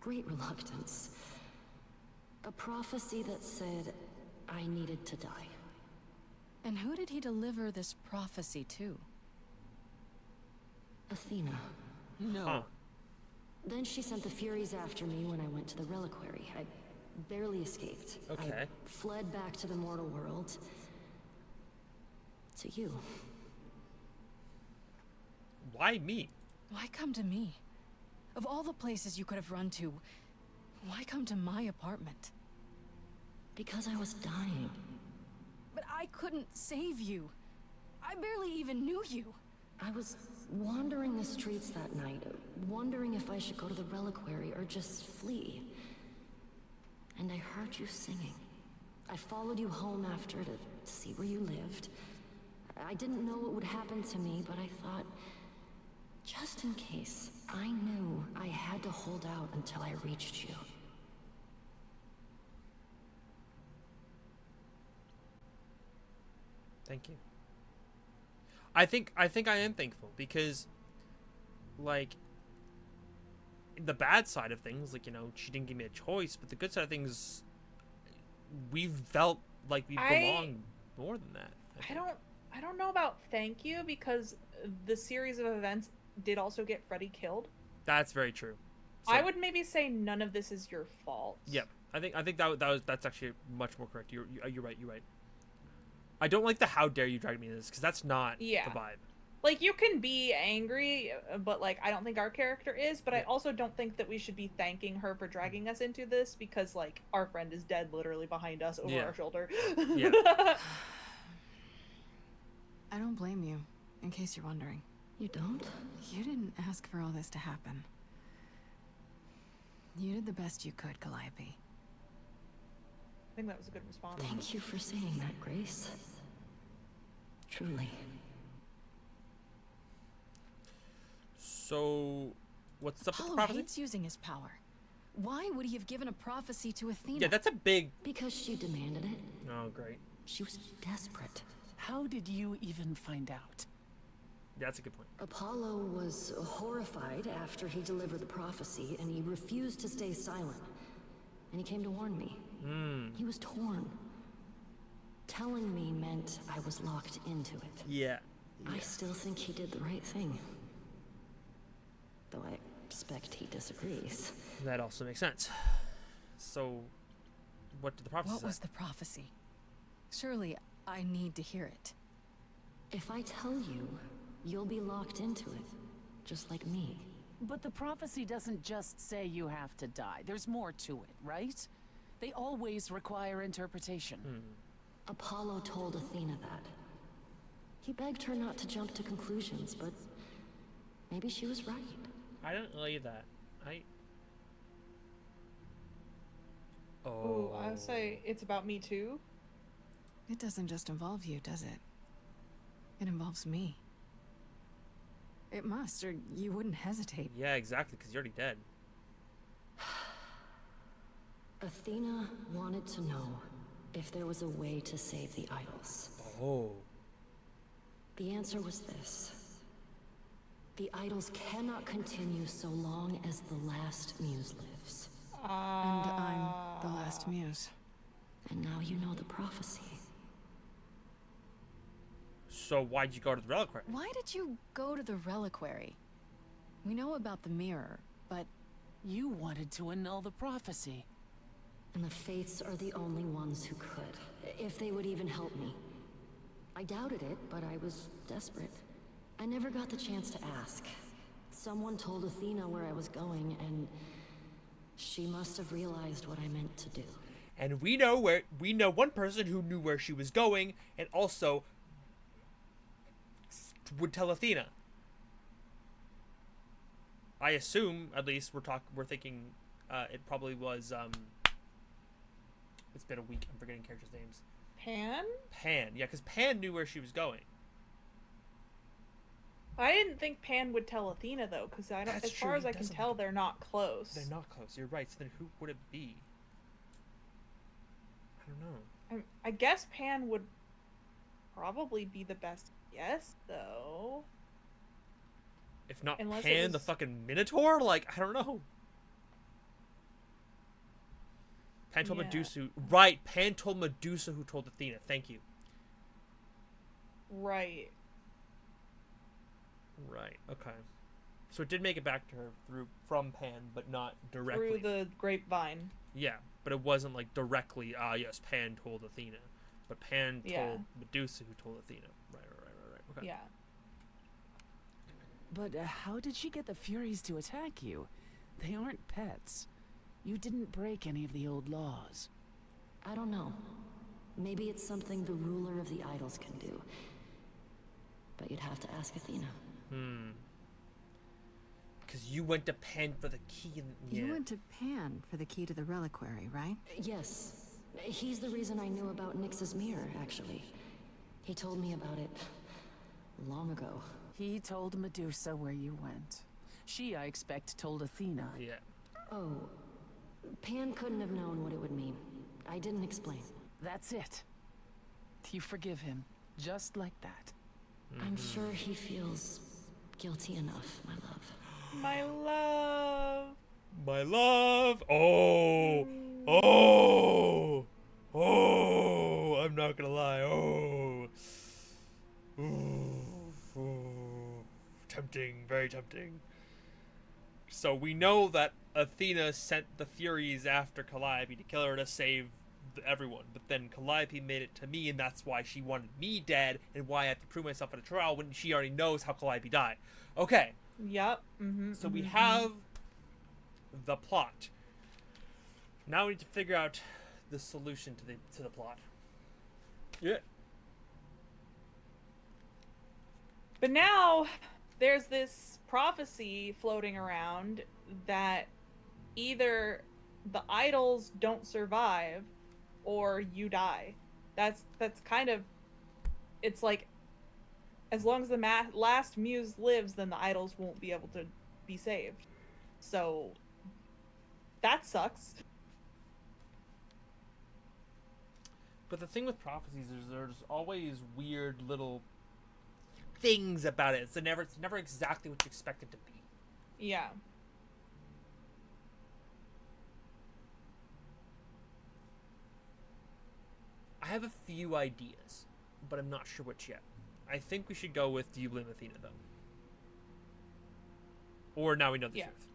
great reluctance, a prophecy that said I needed to die. And who did he deliver this prophecy to? Athena. No. Huh. Then she sent the Furies after me when I went to the reliquary. I barely escaped. Okay. I fled back to the mortal world. To you. Why me? Why come to me? Of all the places you could have run to, why come to my apartment? Because I was dying. But I couldn't save you. I barely even knew you. I was wandering the streets that night, wondering if I should go to the reliquary or just flee. And I heard you singing. I followed you home after to see where you lived. I didn't know what would happen to me, but I thought, just in case, I knew I had to hold out until I reached you. Thank you. I think I am thankful because, like, the bad side of things, like, you know, she didn't give me a choice, but the good side of things, we've felt like we belong more than that. I don't know about thank you, because the series of events did also get Freddy killed. That's very true. So, I would maybe say none of this is your fault. Yep. I think that's actually much more correct. You're right. You're right. I don't like the how dare you drag me in this, because that's not the vibe. Like, you can be angry, but, like, I don't think our character is, but I also don't think that we should be thanking her for dragging us into this, because, like, our friend is dead literally behind us over our shoulder. Yeah. I don't blame you, in case you're wondering. You don't? You didn't ask for all this to happen. You did the best you could, Calliope. I think that was a good response. Thank you for saying that, Grace. Truly. So, what's up with the Apollo prophecy? hates using his power. Why would he have given a prophecy to Athena? Yeah, that's a big... Because she demanded it. Oh, great. She was desperate. How did you even find out? That's a good point. Apollo was horrified after he delivered the prophecy, and he refused to stay silent. And he came to warn me. He was torn. Telling me meant I was locked into it. Yeah. I still think he did the right thing. Though I expect he disagrees. That also makes sense. So, what did the prophecy What say? was the prophecy? Surely I need to hear it. If I tell you, you'll be locked into it. Just like me. But the prophecy doesn't just say you have to die. There's more to it, right? They always require interpretation. Apollo told Athena that. He begged her not to jump to conclusions, but maybe she was right. I didn't believe that. Ooh, I would say it's about me too. It doesn't just involve you, does it? It involves me. It must, or you wouldn't hesitate. Yeah, exactly, because you're already dead. Athena wanted to know if there was a way to save the idols. Oh. The answer was this. The idols cannot continue so long as the last muse lives. And I'm the last muse. And now you know the prophecy. So why'd you go to the reliquary? Why did you go to the reliquary? We know about the mirror, but You wanted to annul the prophecy. And the Fates are the only ones who could, if they would even help me. I doubted it, but I was desperate. I never got the chance to ask. Someone told Athena where I was going, and she must have realized what I meant to do. And we know one person who knew where she was going and also would tell Athena. I assume, at least we're thinking it probably was it's been a week, I'm forgetting characters' names. Pan? Pan, yeah, because Pan knew where she was going. I didn't think Pan would tell Athena though, because That's as true, far as he I can doesn't. tell, they're not close. They're not close, you're right, so then who would it be? I don't know. I guess Pan would probably be the best guess, though. If not Unless it Pan, the was- fucking Minotaur? Like, I don't know. Pan told Yeah. Medusa. Right, Pan told Medusa who told Athena. Thank you. Right. Right, okay. So it did make it back to her from Pan, but not directly. Through the grapevine. Yeah, but it wasn't like directly, yes, Pan told Athena. But Pan Yeah. told Medusa who told Athena. Right. Okay. Yeah. But how did she get the Furies to attack you? They aren't pets. You didn't break any of the old laws. I don't know. Maybe it's something the ruler of the idols can do. But you'd have to ask Athena. Because you went to Pan for the key. Yeah. you went to Pan for the key to the reliquary, right? Yes. He's the reason I knew about Nyx's mirror, actually. He told me about it long ago. He told Medusa where you went. She, I expect, told Athena. Yeah. Oh, Pan couldn't have known what it would mean. I didn't explain. That's it. You forgive him, just like that. I'm sure he feels guilty enough, my love. My love. My love. Oh, I'm not gonna lie. Tempting, very tempting. So we know that Athena sent the Furies after Calliope to kill her to save everyone, but then Calliope made it to me, and that's why she wanted me dead, and why I have to prove myself at a trial when she already knows how Calliope died. Okay. Yep. So we have the plot. Now we need to figure out the solution to the plot. Yeah. But now there's this prophecy floating around that either the idols don't survive or you die. That's kind of, it's like, as long as the last muse lives, then the idols won't be able to be saved. So that sucks. But the thing with prophecies is there's always weird little things about it. It's never exactly what you expect it to be. Yeah. I have a few ideas, but I'm not sure which yet. I think we should go with do you blame Athena, though? Or now we know the Yeah. truth.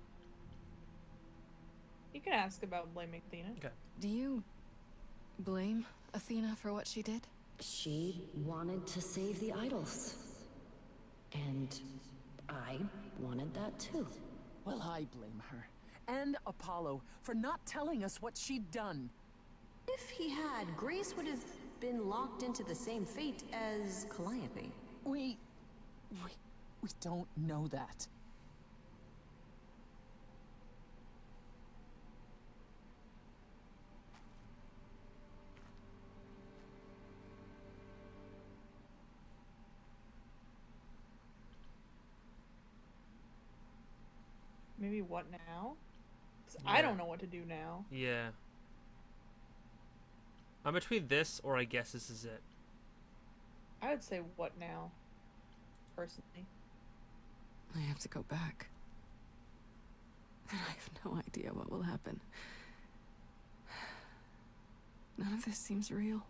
You can ask about blaming Athena. Okay. Do you blame Athena for what she did? She wanted to save the idols. And I wanted that too. Well, I blame her. And Apollo for not telling us what she'd done. If he had, Grace would have been locked into the same fate as Calliope. We don't know that. Maybe what now? 'Cause Yeah. I don't know what to do now. Yeah. I'm between this or I guess this is it. I would say what now, personally. I have to go back. And I have no idea what will happen. None of this seems real.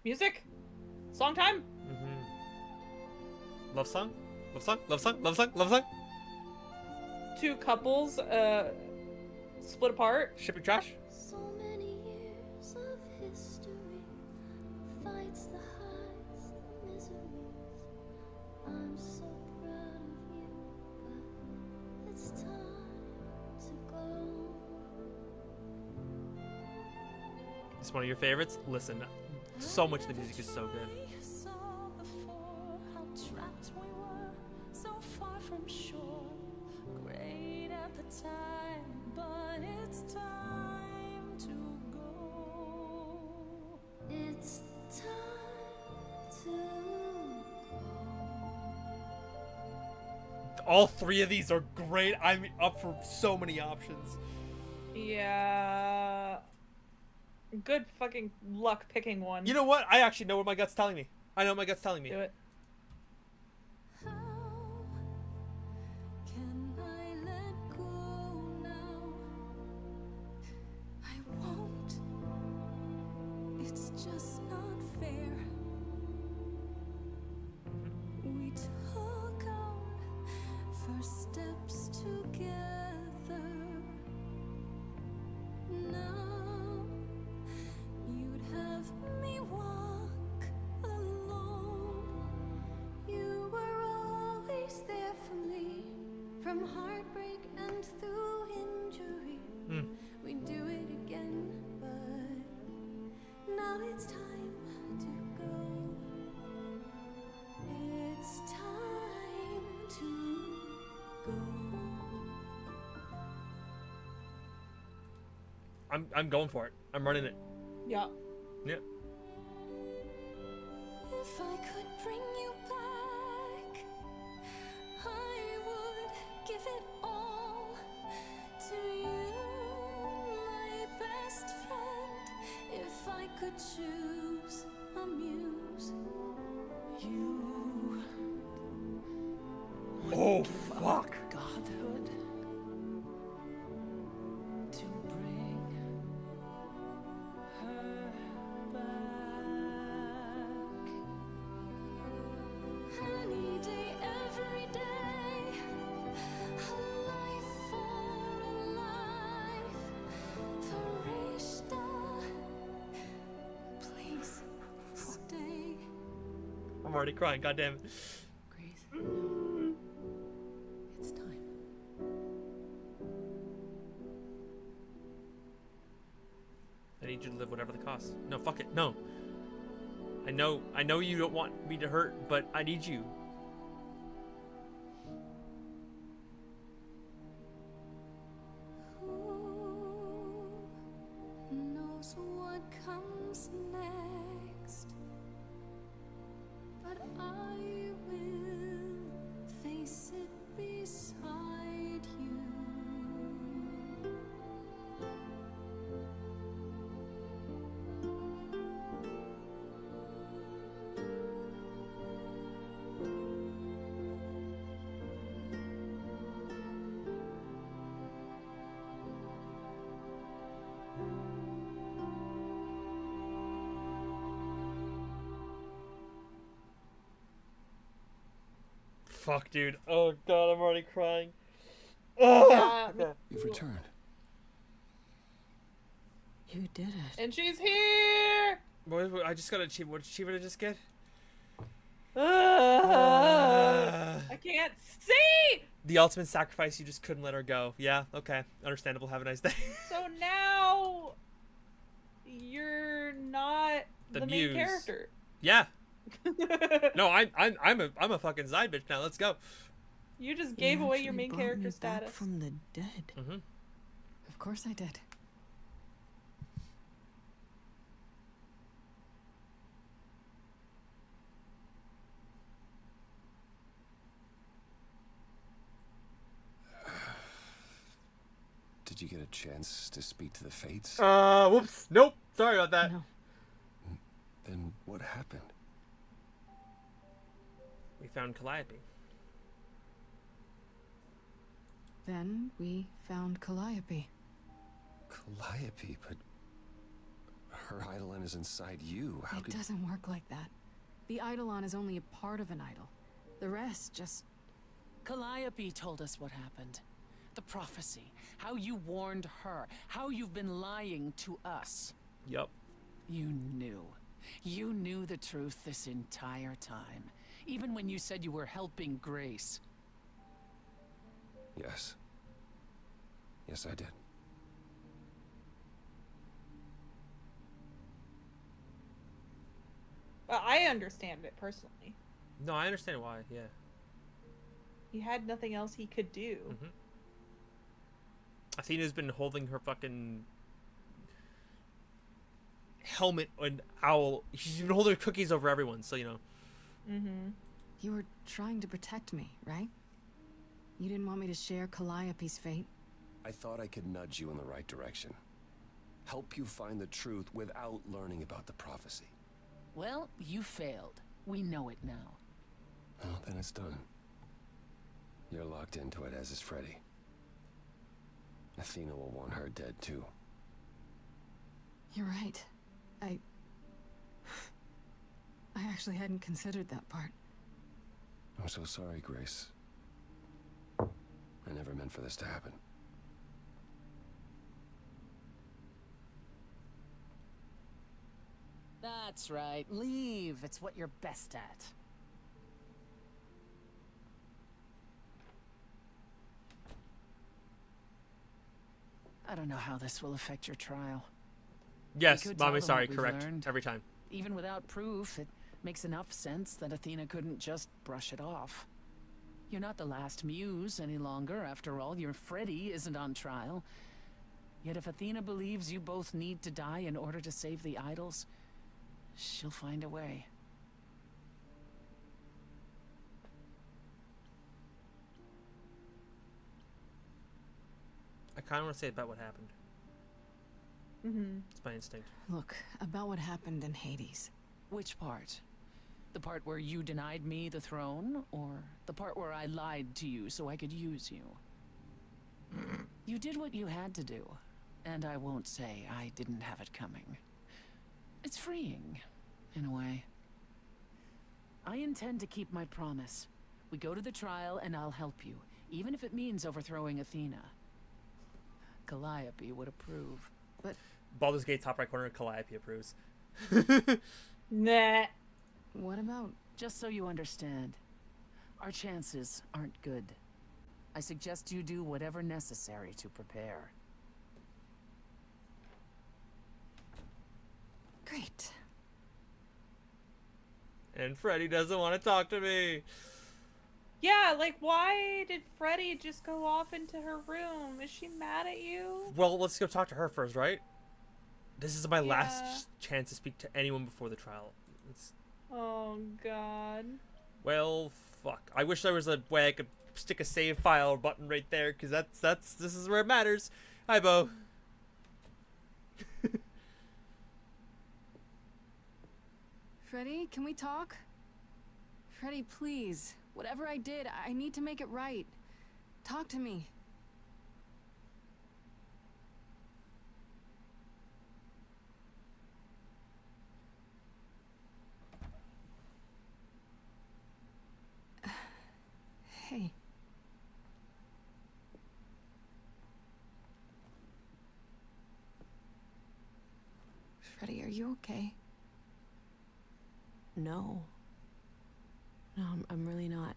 Music? Song time? Love song? Love song? Love song? Love song? Love song? Two couples, split apart. Shipping trash? So many years of history, fights, the highs, the miseries. I'm so proud of you, but it's time to go. It's one of your favorites? Listen, so much of the music is so good. Saw before how trapped we were, so far from shore. Great at the time, but it's time to go. It's time to All three of these are great. I'm up for so many options. Yeah. Good fucking luck picking one. You know what? I actually know what my gut's telling me. I know what my gut's telling me. Do it. How can I let go now? I won't. It's just not fair. We took our first steps together. Now you'd have me walk alone. You were always there for me, from heartbreak and through injury. We do it again, but now it's time to go. It's time to go. I'm going for it. I'm running it. Yeah. Yeah. If I could bring you back, I would give it all to you, my best friend. If I could choose a muse, You Oh, fuck. Godhood to bring her back. any day, every day, a life for a life, Farishta, please stay. I'm already crying. God damn it. Grace. It's time. I need you to live whatever the cost. No, fuck it. No. I know you don't want me to hurt, but I need you. Who knows what comes next? But I will face it beside you. Fuck, dude. Oh god, I'm already crying. Oh. Yeah. Okay. You've returned. You did it. And she's here! I just got an achievement. What achievement did I just get? I can't see! The ultimate sacrifice. You just couldn't let her go. Yeah. Okay. Understandable. Have a nice day. So now you're not The the main muse. character. Yeah. No, I'm a fucking side bitch now. Let's go. You just gave away your actually main brought character me back status. from the dead. Mm-hmm. Of course I did. Did you get a chance to speak to the Fates? Whoops. Nope. Sorry about that. No. Then what happened? We found Calliope. Then we found Calliope. Calliope, but her Eidolon is inside you. How It could... doesn't work like that. The Eidolon is only a part of an idol. The rest just... Calliope told us what happened. The prophecy. How you warned her. How you've been lying to us. Yup. You knew. You knew the truth this entire time. Even when you said you were helping Grace. Yes. Yes, I did. I understand it personally. No, I understand why. Yeah. He had nothing else he could do. Mm-hmm. Athena's been holding her fucking helmet and owl. She's been holding her cookies over everyone, so you know. Mm-hmm. You were trying to protect me, right? You didn't want me to share Calliope's fate? I thought I could nudge you in the right direction. Help you find the truth without learning about the prophecy. Well, you failed. We know it now. Well, then it's done. You're locked into it, as is Freddy. Athena will want her dead, too. You're right. I actually hadn't considered that part. I'm so sorry, Grace. I never meant for this to happen. That's right. Leave. It's what you're best at. I don't know how this will affect your trial. Yes, We could tell mommy. them Sorry. what we've Correct. learned. Every time. Even without proof, it makes enough sense that Athena couldn't just brush it off. You're not the last muse any longer. After all, your Freddy isn't on trial. Yet if Athena believes you both need to die in order to save the idols, she'll find a way. I kind of want to say about what happened. Mm-hmm. It's my instinct. Look, about what happened in Hades. Which part? The part where you denied me the throne, or the part where I lied to you so I could use you? You did what you had to do, and I won't say I didn't have it coming. It's freeing, in a way. I intend to keep my promise. We go to the trial and I'll help you, even if it means overthrowing Athena. Calliope would approve. But Baldur's Gate top right corner. Calliope approves. Nah. what about... Just so you understand, our chances aren't good. I suggest you do whatever necessary to prepare. Great. And Freddy doesn't want to talk to me. Yeah, like, why did Freddy just go off into her room? Is she mad at you? Well, let's go talk to her first, right? This is my Yeah. last chance to speak to anyone before the trial. It's... Oh, God. Well, fuck. I wish there was a way I could stick a save file button right there, because this is where it matters. Hi, Bo. Freddy, can we talk? Freddy, please. Whatever I did, I need to make it right. Talk to me. Hey. Freddy, are you okay? No. No, I'm really not.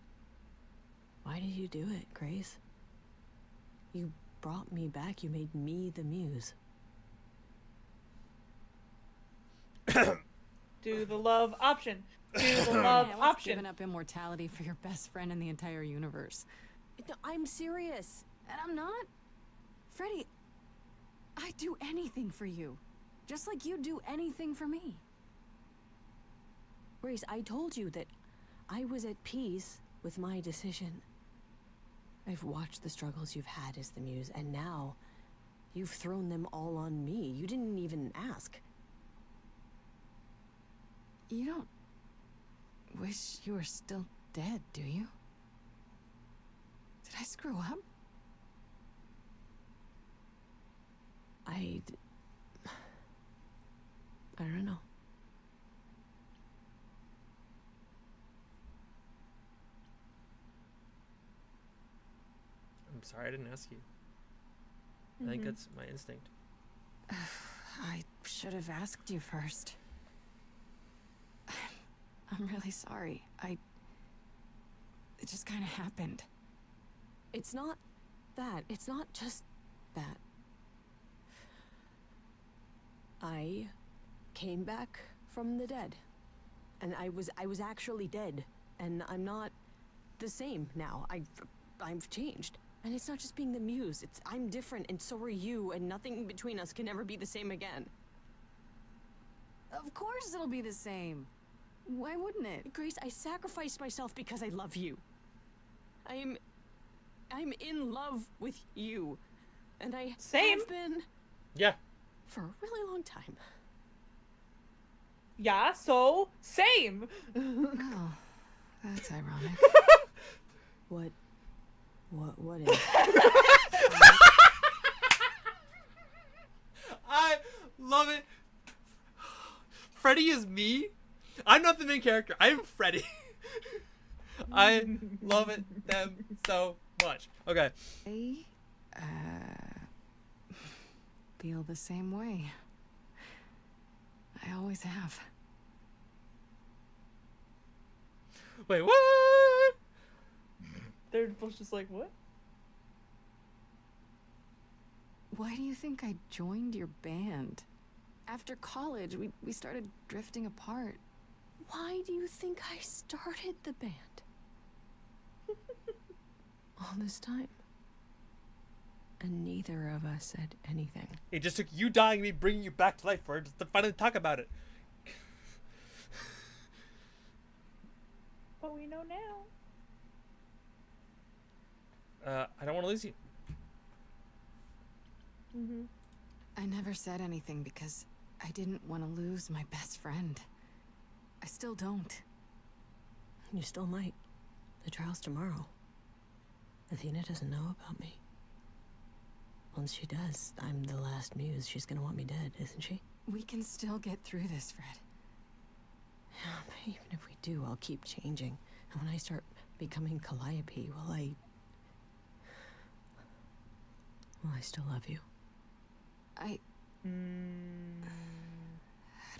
Why did you do it, Grace? You brought me back. You made me the muse. Do the love option. Do the love Yeah, what's option. giving up immortality for your best friend in the entire universe? No, I'm serious. And I'm not. Freddy, I'd do anything for you. Just like you'd do anything for me. Grace, I told you that I was at peace with my decision. I've watched the struggles you've had as the muse, and now You've thrown them all on me. You didn't even ask. You don't wish you were still dead, do you? Did I screw up? I don't know. I'm sorry I didn't ask you. I think that's my instinct. I should have asked you first. I'm really sorry. It just kind of happened. It's not that. It's not just that. I came back from the dead. And I was actually dead. And I'm not the same now. I've changed. And it's not just being the muse. I'm different and so are you, and nothing between us can ever be the same again. Of course it'll be the same. Why wouldn't it? Grace, I sacrificed myself because I love you. I'm in love with you. And I Same. have been Yeah. for a really long time. Yeah, so same. Oh, that's ironic. What is? I love it. Freddy is me. I'm not the main character. I'm Freddy. I love it them so much. Okay. I feel the same way. I always have. Wait, what? They're both just like, what? Why do you think I joined your band? After college, we started drifting apart. Why do you think I started the band? All this time. And neither of us said anything. It just took you dying and me bringing you back to life for us to finally talk about it. But we know now. I don't want to lose you. I never said anything because I didn't want to lose my best friend. I still don't. You still might. The trial's tomorrow. Athena doesn't know about me. Once she does, I'm the last muse. She's gonna want me dead, isn't she? We can still get through this, Fred. Yeah, but even if we do, I'll keep changing. And when I start becoming Calliope, will I still love you? I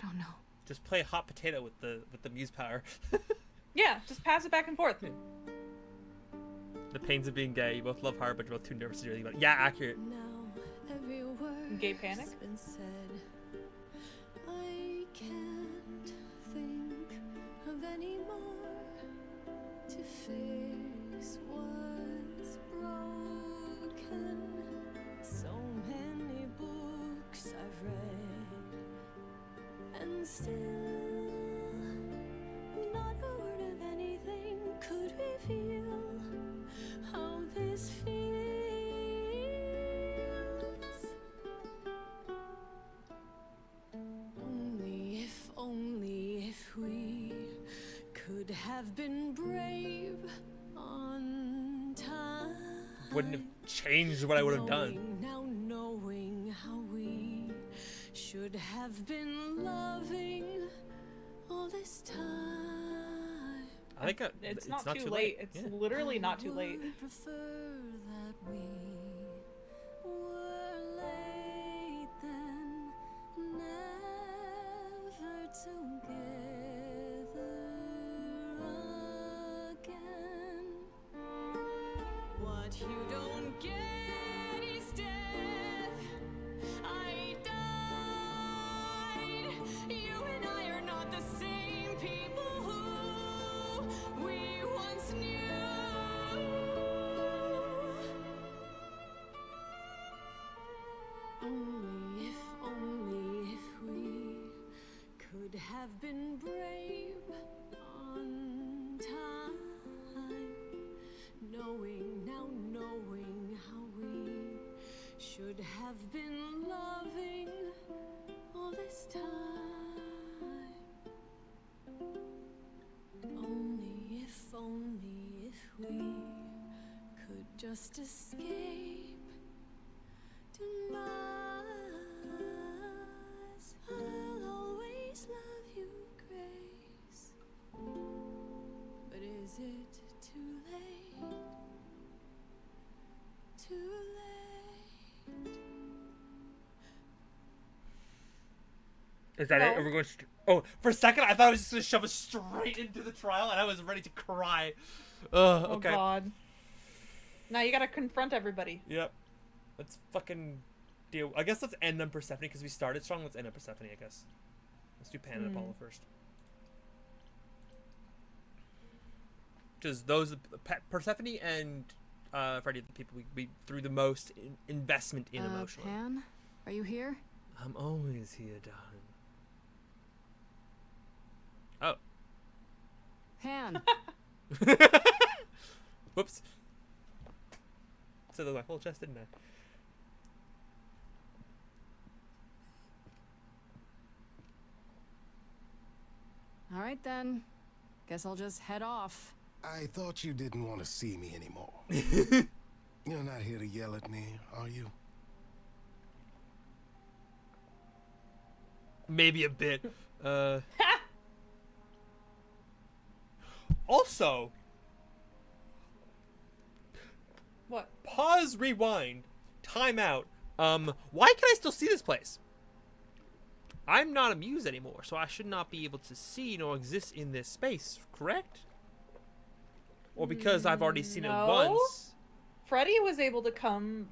don't know. Just play hot potato with the muse power. Yeah, just pass it back and forth. The pains of being gay. You both love hard, but you're both too nervous to do anything about it. Yeah, accurate. Gay panic? I can't think of any more to fix what's broken. So many books I've read, and still not a word of anything could reveal how this feels. Only if we could have been brave on time. Wouldn't have changed what I would have done. Now knowing how we should have been loving all this time. I think It's not too late. It's literally not too late. I prefer that we were late then, never together again. What you don't get is death. I died. You and I are not the same people who we once knew. Only if we could have been brave on time, knowing how we should have been we could just escape to Mars. I'll always love you, Grace. But is it too late? Too late? Is that it? No. Are we going? Oh, for a second I thought I was just gonna shove us straight into the trial, and I was ready to cry. Oh Okay. God. Now you gotta confront everybody. Yep. Let's fucking deal. I guess let's end on Persephone because we started strong. Let's end on Persephone, I guess. Let's do Pan and Apollo first. Because those Persephone and Freddy are the people we threw the most investment in emotionally. Pan, are you here? I'm always here, darling. Oh. Pan. Whoops. Said that was my full chest, didn't I? All right then. Guess I'll just head off. I thought you didn't want to see me anymore. You're not here to yell at me, are you? Maybe a bit. Also, What? pause, rewind, time out. Why can I still see this place? I'm not a muse anymore, so I should not be able to see nor exist in this space, correct? Or because I've already seen No. it once. Freddy was able to come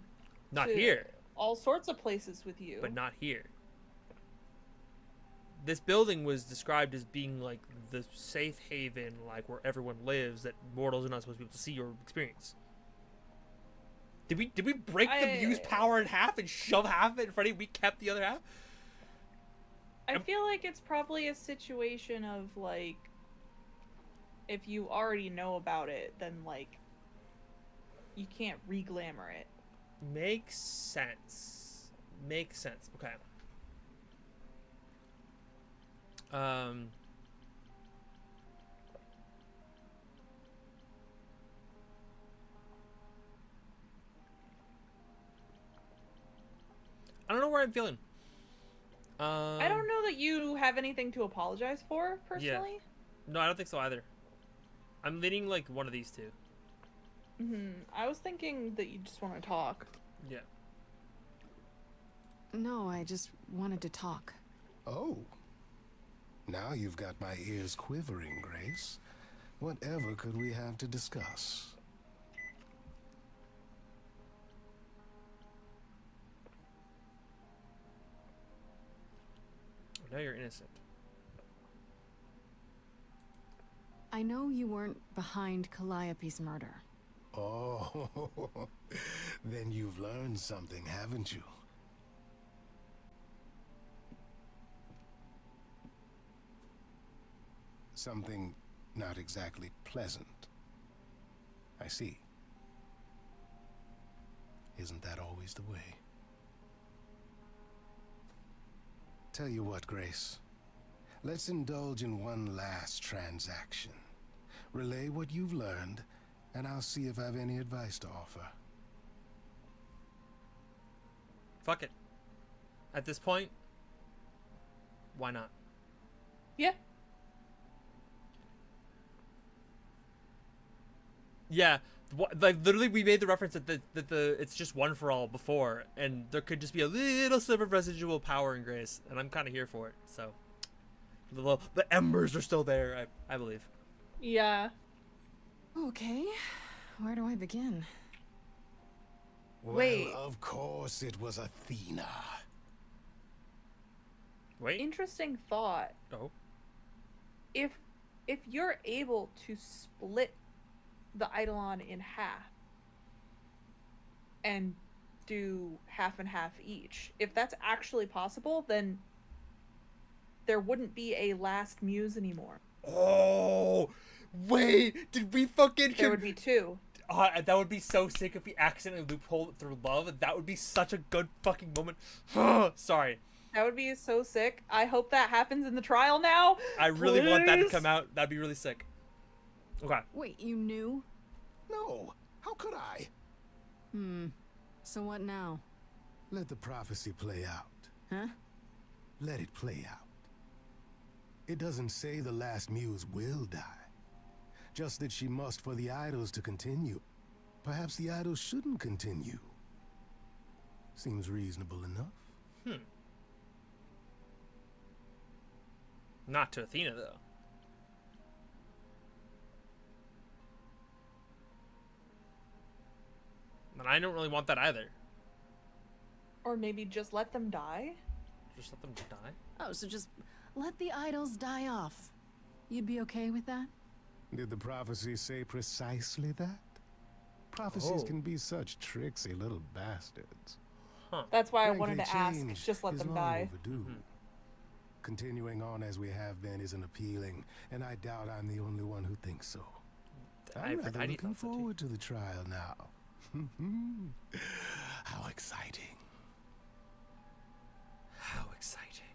Not to here, all sorts of places with you. but not here. This building was described as being like the safe haven, like where everyone lives, that mortals are not supposed to be able to see or experience. Did we break the muse power in half and shove half of it in Freddy? We kept the other half? I feel like it's probably a situation of like, if you already know about it, then like, you can't re-glamour it. Makes sense. Makes sense. Okay. I don't know where I'm feeling. I don't know that you have anything to apologize for, personally. No, I don't think so either. I'm leaning like one of these two. I was thinking that you just want to talk. Yeah. No, I just wanted to talk. Oh. Now you've got my ears quivering, Grace. Whatever could we have to discuss? Now you're innocent. I know you weren't behind Calliope's murder. Oh, then you've learned something, haven't you? Something not exactly pleasant. I see. Isn't that always the way? Tell you what, Grace. Let's indulge in one last transaction. Relay what you've learned, and I'll see if I have any advice to offer. Fuck it. At this point, why not? Yeah. Yeah, like literally, we made the reference that the it's just one for all before, and there could just be a little sliver of residual power and grace, and I'm kind of here for it. So, the embers are still there, I believe. Yeah. Okay, where do I begin? Well, Wait. of course it was Athena. Wait. Interesting thought. Oh. If you're able to split the Eidolon in half and do half and half each, if that's actually possible, then there wouldn't be a last muse anymore. Oh, wait! Did we fucking? There would be two. That would be so sick if we accidentally loophole it through love. That would be such a good fucking moment. Sorry. That would be so sick. I hope that happens in the trial now. I really want that to Please? come out. That'd be really sick. Okay. Wait, you knew? No, how could I? So what now? Let the prophecy play out. Huh? Let it play out. It doesn't say the last muse will die. Just that she must for the idols to continue. Perhaps the idols shouldn't continue. Seems reasonable enough. Not to Athena, though. And I don't really want that either. Or maybe just let them die? Just let them die? Oh, so just let the idols die off. You'd be okay with that? Did the prophecy say precisely that? Prophecies Oh. can be such tricksy little bastards. That's why I Frankly, wanted to ask. change Just let is them long die. overdue. Continuing on as we have been isn't appealing, and I doubt I'm the only one who thinks so. I'm rather I need looking thoughts so too. forward to the trial now. How exciting. How exciting.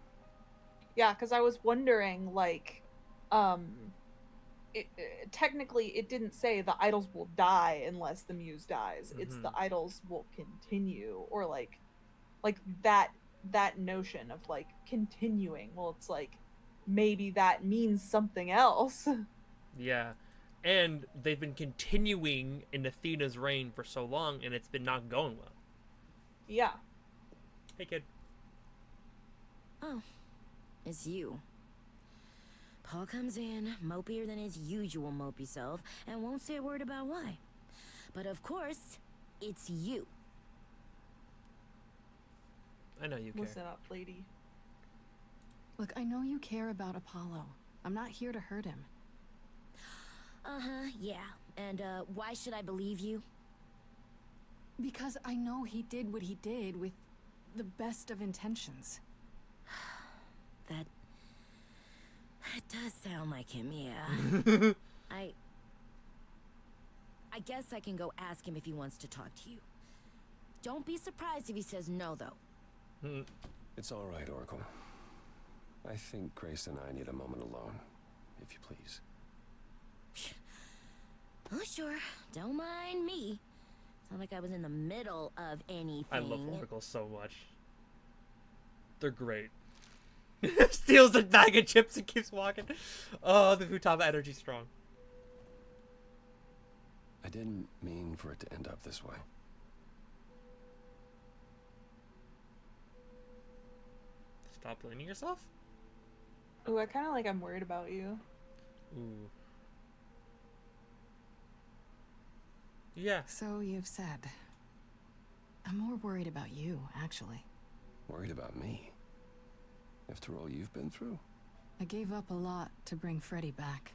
Yeah, because I was wondering, like, technically it didn't say the idols will die unless the muse dies. It's the idols will continue, or like that notion of like continuing. Well, it's like maybe that means something else. Yeah. And they've been continuing in Athena's reign for so long, and it's been not going well. Yeah. Hey, kid. Oh, it's you. Paul comes in, mopier than his usual mopey self, and won't say a word about why. But of course, it's you. I know you care. Listen up, lady. Look, I know you care about Apollo. I'm not here to hurt him. Uh-huh, yeah. And, why should I believe you? Because I know he did what he did with the best of intentions. That does sound like him, yeah. I guess I can go ask him if he wants to talk to you. Don't be surprised if he says no, though. It's all right, Oracle. I think Grace and I need a moment alone, if you please. Oh, sure. Don't mind me. It's not like I was in the middle of anything. I love Oracle so much. They're great. Steals the bag of chips and keeps walking. Oh, the Futaba energy's strong. I didn't mean for it to end up this way. Stop blaming yourself? Ooh, I kind of like I'm worried about you. Ooh. Yeah. So you've said. I'm more worried about you, actually. Worried about me? After all you've been through? I gave up a lot to bring Freddy back.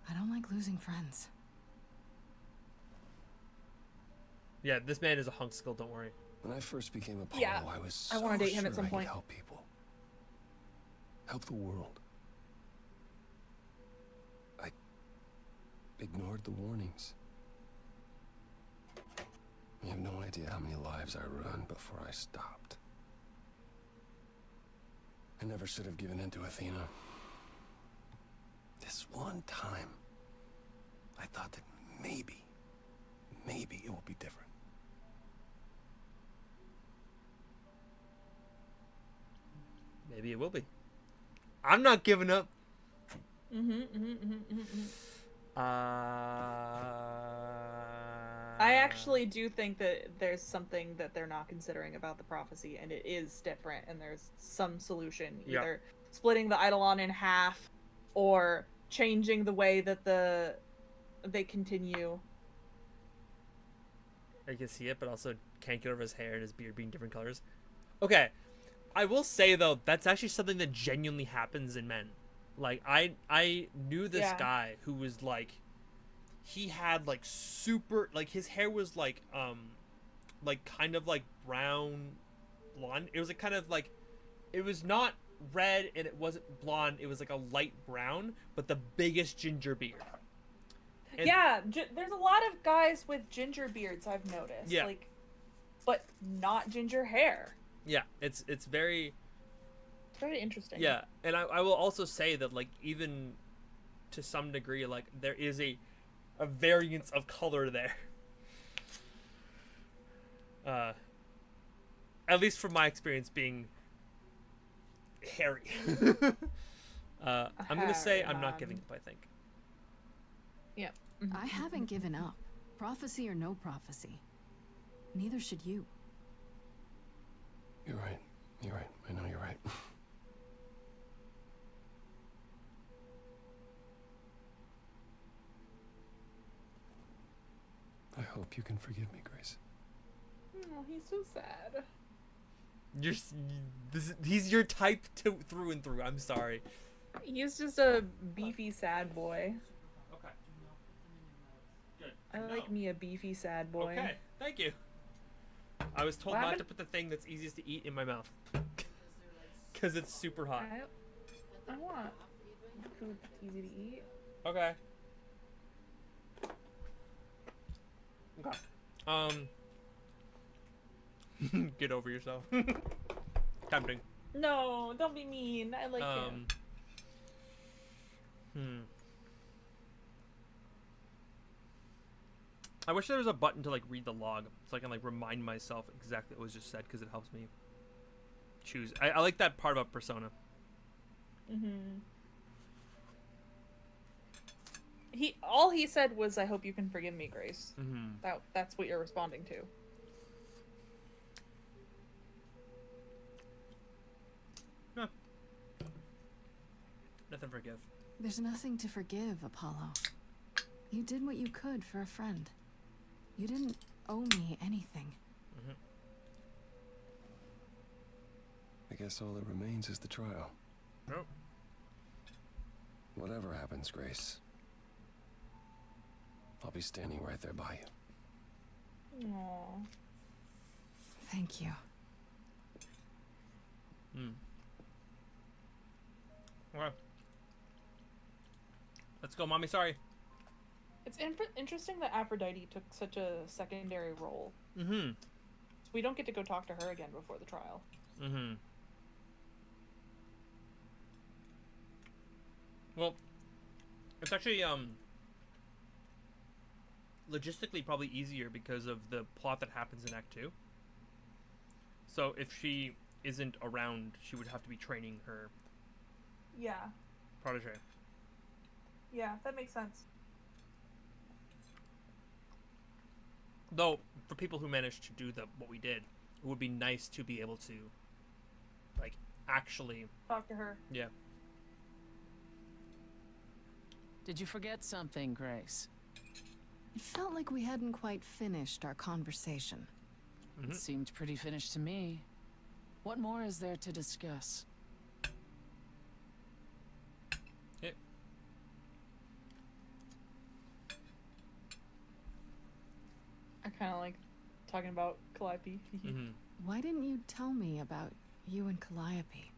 I don't like losing friends. Yeah, this man is a hunk still, don't worry. When I first became Apollo, Yeah, I was I so wanna date him sure at some I could point. help people. Help the world. I ignored the warnings. You have no idea how many lives I ruined before I stopped. I never should have given in to Athena. This one time, I thought that maybe it will be different. Maybe it will be. I'm not giving up. I actually do think that there's something that they're not considering about the prophecy, and it is different, and there's some solution. Yeah. Either splitting the Eidolon in half, or changing the way that they continue. I can see it, but also can't get over his hair and his beard being different colors. Okay, I will say though, that's actually something that genuinely happens in men. Like I knew this Yeah. guy who was like, he had like super, like his hair was like kind of like brown blonde. It was like kind of like, it was not red and it wasn't blonde. It was like a light brown, but the biggest ginger beard. And- Yeah, there's a lot of guys with ginger beards I've noticed. Yeah. Like, but not ginger hair. Yeah, it's very. It's very interesting. Yeah, and I will also say that, like, even to some degree, like, there is a a variance of color there. At least from my experience being hairy. I'm gonna say I'm not giving up, I think. Yep. I haven't given up. Prophecy or no prophecy. Neither should you. You're right. You're right. I know you're right. I hope you can forgive me, Grace. Oh, he's so sad. He's your type through and through. I'm sorry. He's just a beefy sad boy. Okay. Good. I like me a beefy sad boy. Okay. Thank you. I was told What not to happened? put the thing that's easiest to eat in my mouth. Because it's super hot. I want food that's easy to eat. Okay. Okay. Get over yourself. Tempting. No, don't be mean. I like him. I wish there was a button to like read the log so I can like remind myself exactly what was just said, because it helps me choose. I like that part about Persona. All he said was, "I hope you can forgive me, Grace." Mm-hmm. That's what you're responding to. No. Nothing to forgive. There's nothing to forgive, Apollo. You did what you could for a friend. You didn't owe me anything. I guess all that remains is the trial. Nope. Whatever happens, Grace, I'll be standing right there by you. Aww. Thank you. Okay. Let's go, Mommy. Sorry. It's interesting that Aphrodite took such a secondary role. Mm-hmm. So we don't get to go talk to her again before the trial. Mm-hmm. Well, it's actually logistically probably easier because of the plot that happens in Act 2. So if she isn't around, she would have to be training her Yeah. protege. Yeah, that makes sense. Though, for people who managed to do what we did, it would be nice to be able to, like, actually... Talk to her. Yeah. Did you forget something, Grace? It felt like we hadn't quite finished our conversation. Mm-hmm. It seemed pretty finished to me. What more is there to discuss? Yeah. I kind of like talking about Calliope. Mm-hmm. Why didn't you tell me about you and Calliope?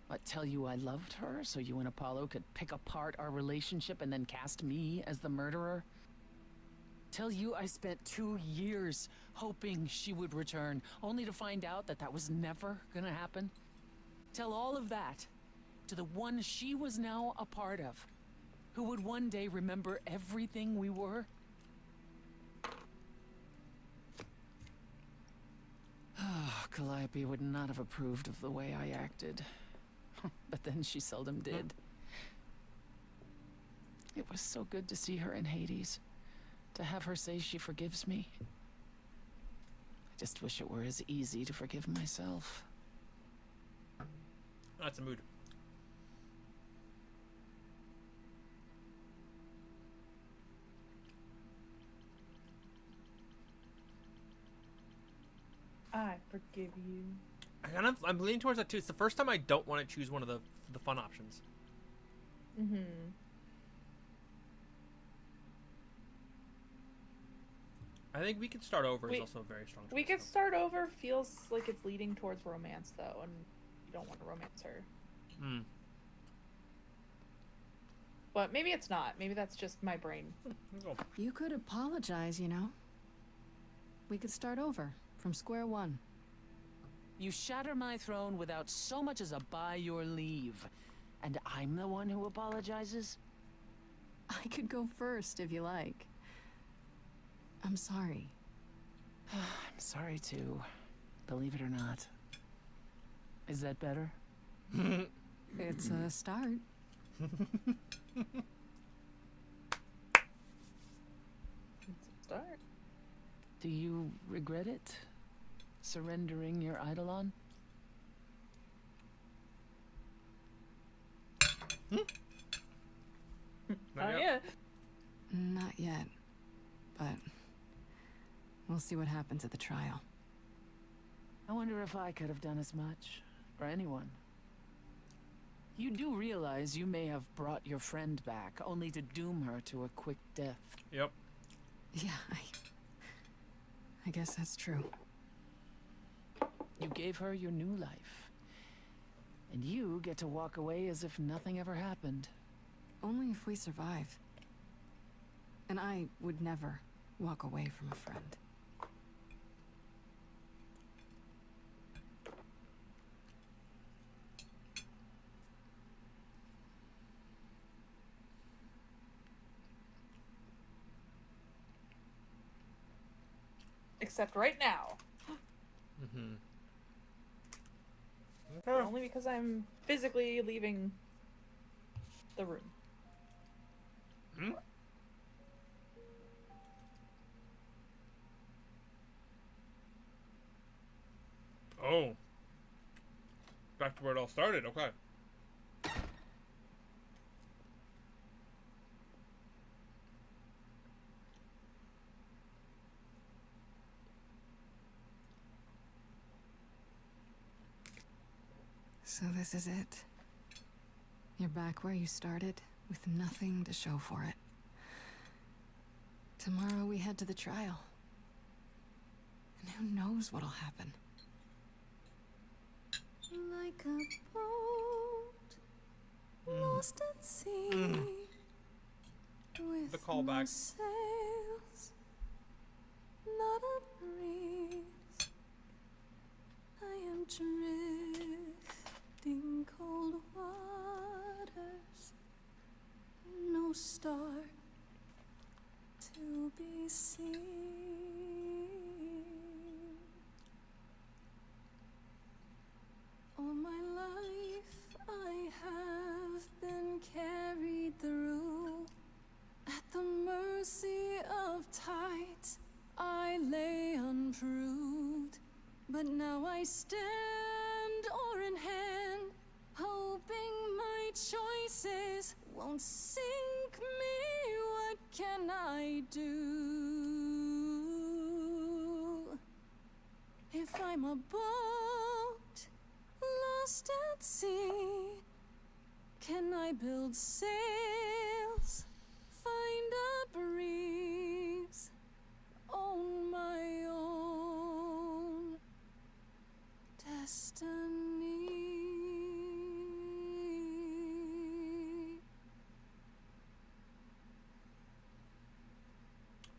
What, tell you I loved her so you and Apollo could pick apart our relationship and then cast me as the murderer? Tell you I spent 2 years hoping she would return, only to find out that was never gonna happen? Tell all of that to the one she was now a part of, who would one day remember everything we were? Calliope would not have approved of the way I acted. But then she seldom did. It was so good to see her in Hades. To have her say she forgives me. I just wish it were as easy to forgive myself. That's a mood. I forgive you. I'm leaning towards that too. It's the first time I don't want to choose one of the fun options. Mm-hmm. I think we could start over is also a very strong choice. We could start over feels like it's leading towards romance though, and you don't want to romance her. Hmm. But maybe it's not. Maybe that's just my brain. You could apologize, you know. We could start over, from square one. You shatter my throne without so much as a by your leave. And I'm the one who apologizes? I could go first if you like. I'm sorry. I'm sorry too. Believe it or not. Is that better? It's a start. Start. Do you regret it? Surrendering your Eidolon? Oh yeah. Not yet. But we'll see what happens at the trial. I wonder if I could have done as much. For anyone. You do realize you may have brought your friend back, only to doom her to a quick death. Yep. Yeah, I guess that's true. You gave her your new life. And you get to walk away as if nothing ever happened. Only if we survive. And I would never walk away from a friend. Except right now. Mm-hmm. Only because I'm physically leaving the room. Hmm? Oh. Back to where it all started, okay. So this is it. You're back where you started, with nothing to show for it. Tomorrow we head to the trial. And who knows what'll happen. Like a boat lost at sea with The callback. no sails, not a breeze. I am drifting cold waters, no star to be seen. All my life I have been carried through. At the mercy of tides I lay unproved. But now I stand oar in hand, hoping my choices won't sink me. What can I do? If I'm a boat lost at sea, can I build sails, find a breeze, own my own destiny?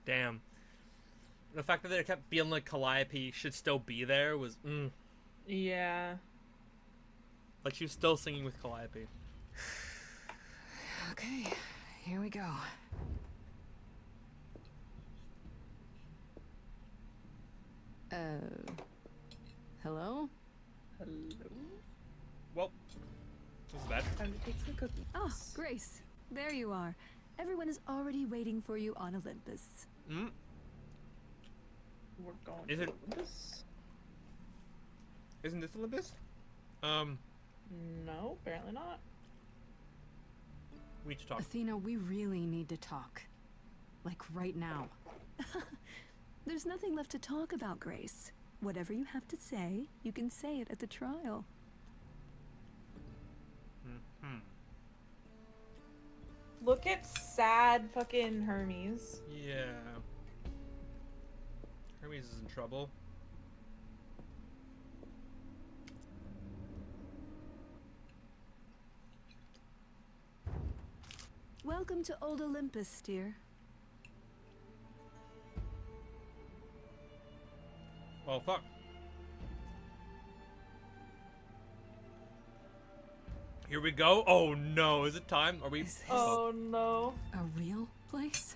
Damn. The fact that they kept feeling like Calliope should still be there was, Yeah. Like she was still singing with Calliope. Okay, here we go. Hello? Hello? Well, this is bad. Time to take some cookies. Oh, Grace, there you are. Everyone is already waiting for you on Olympus. Mm. We're going Is to it- Olympus? Isn't this Olympus? No, apparently not. We need to talk. Athena, we really need to talk. Like right now. There's nothing left to talk about, Grace. Whatever you have to say, you can say it at the trial. Mm-hmm. Look at sad fucking Hermes. Yeah. Hermes is in trouble. Welcome to Old Olympus, dear. Well, fuck. Here we go. Oh no, is it time? Are we? Is this Oh no. a real place?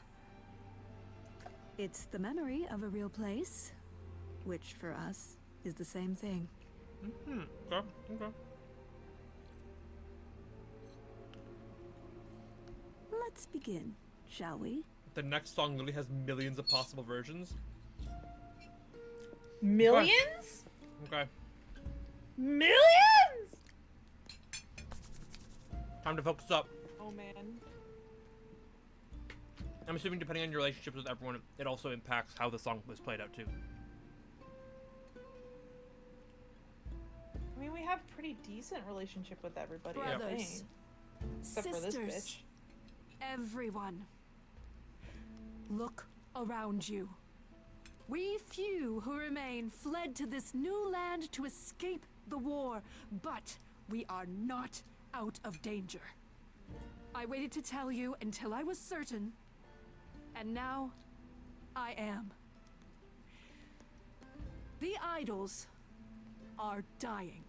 It's the memory of a real place, which for us is the same thing. Mm-hmm. Okay. Okay. Let's begin, shall we? The next song literally has millions of possible versions. Millions? Okay. Millions? Time to focus up. Oh man. I'm assuming depending on your relationships with everyone, it also impacts how the song was played out too. I mean, we have pretty decent relationship with everybody. I Brothers, think. Except for this sisters, bitch. everyone, look around you. We few who remain fled to this new land to escape the war, but we are not out of danger. I waited to tell you until I was certain, and now I am. The idols are dying.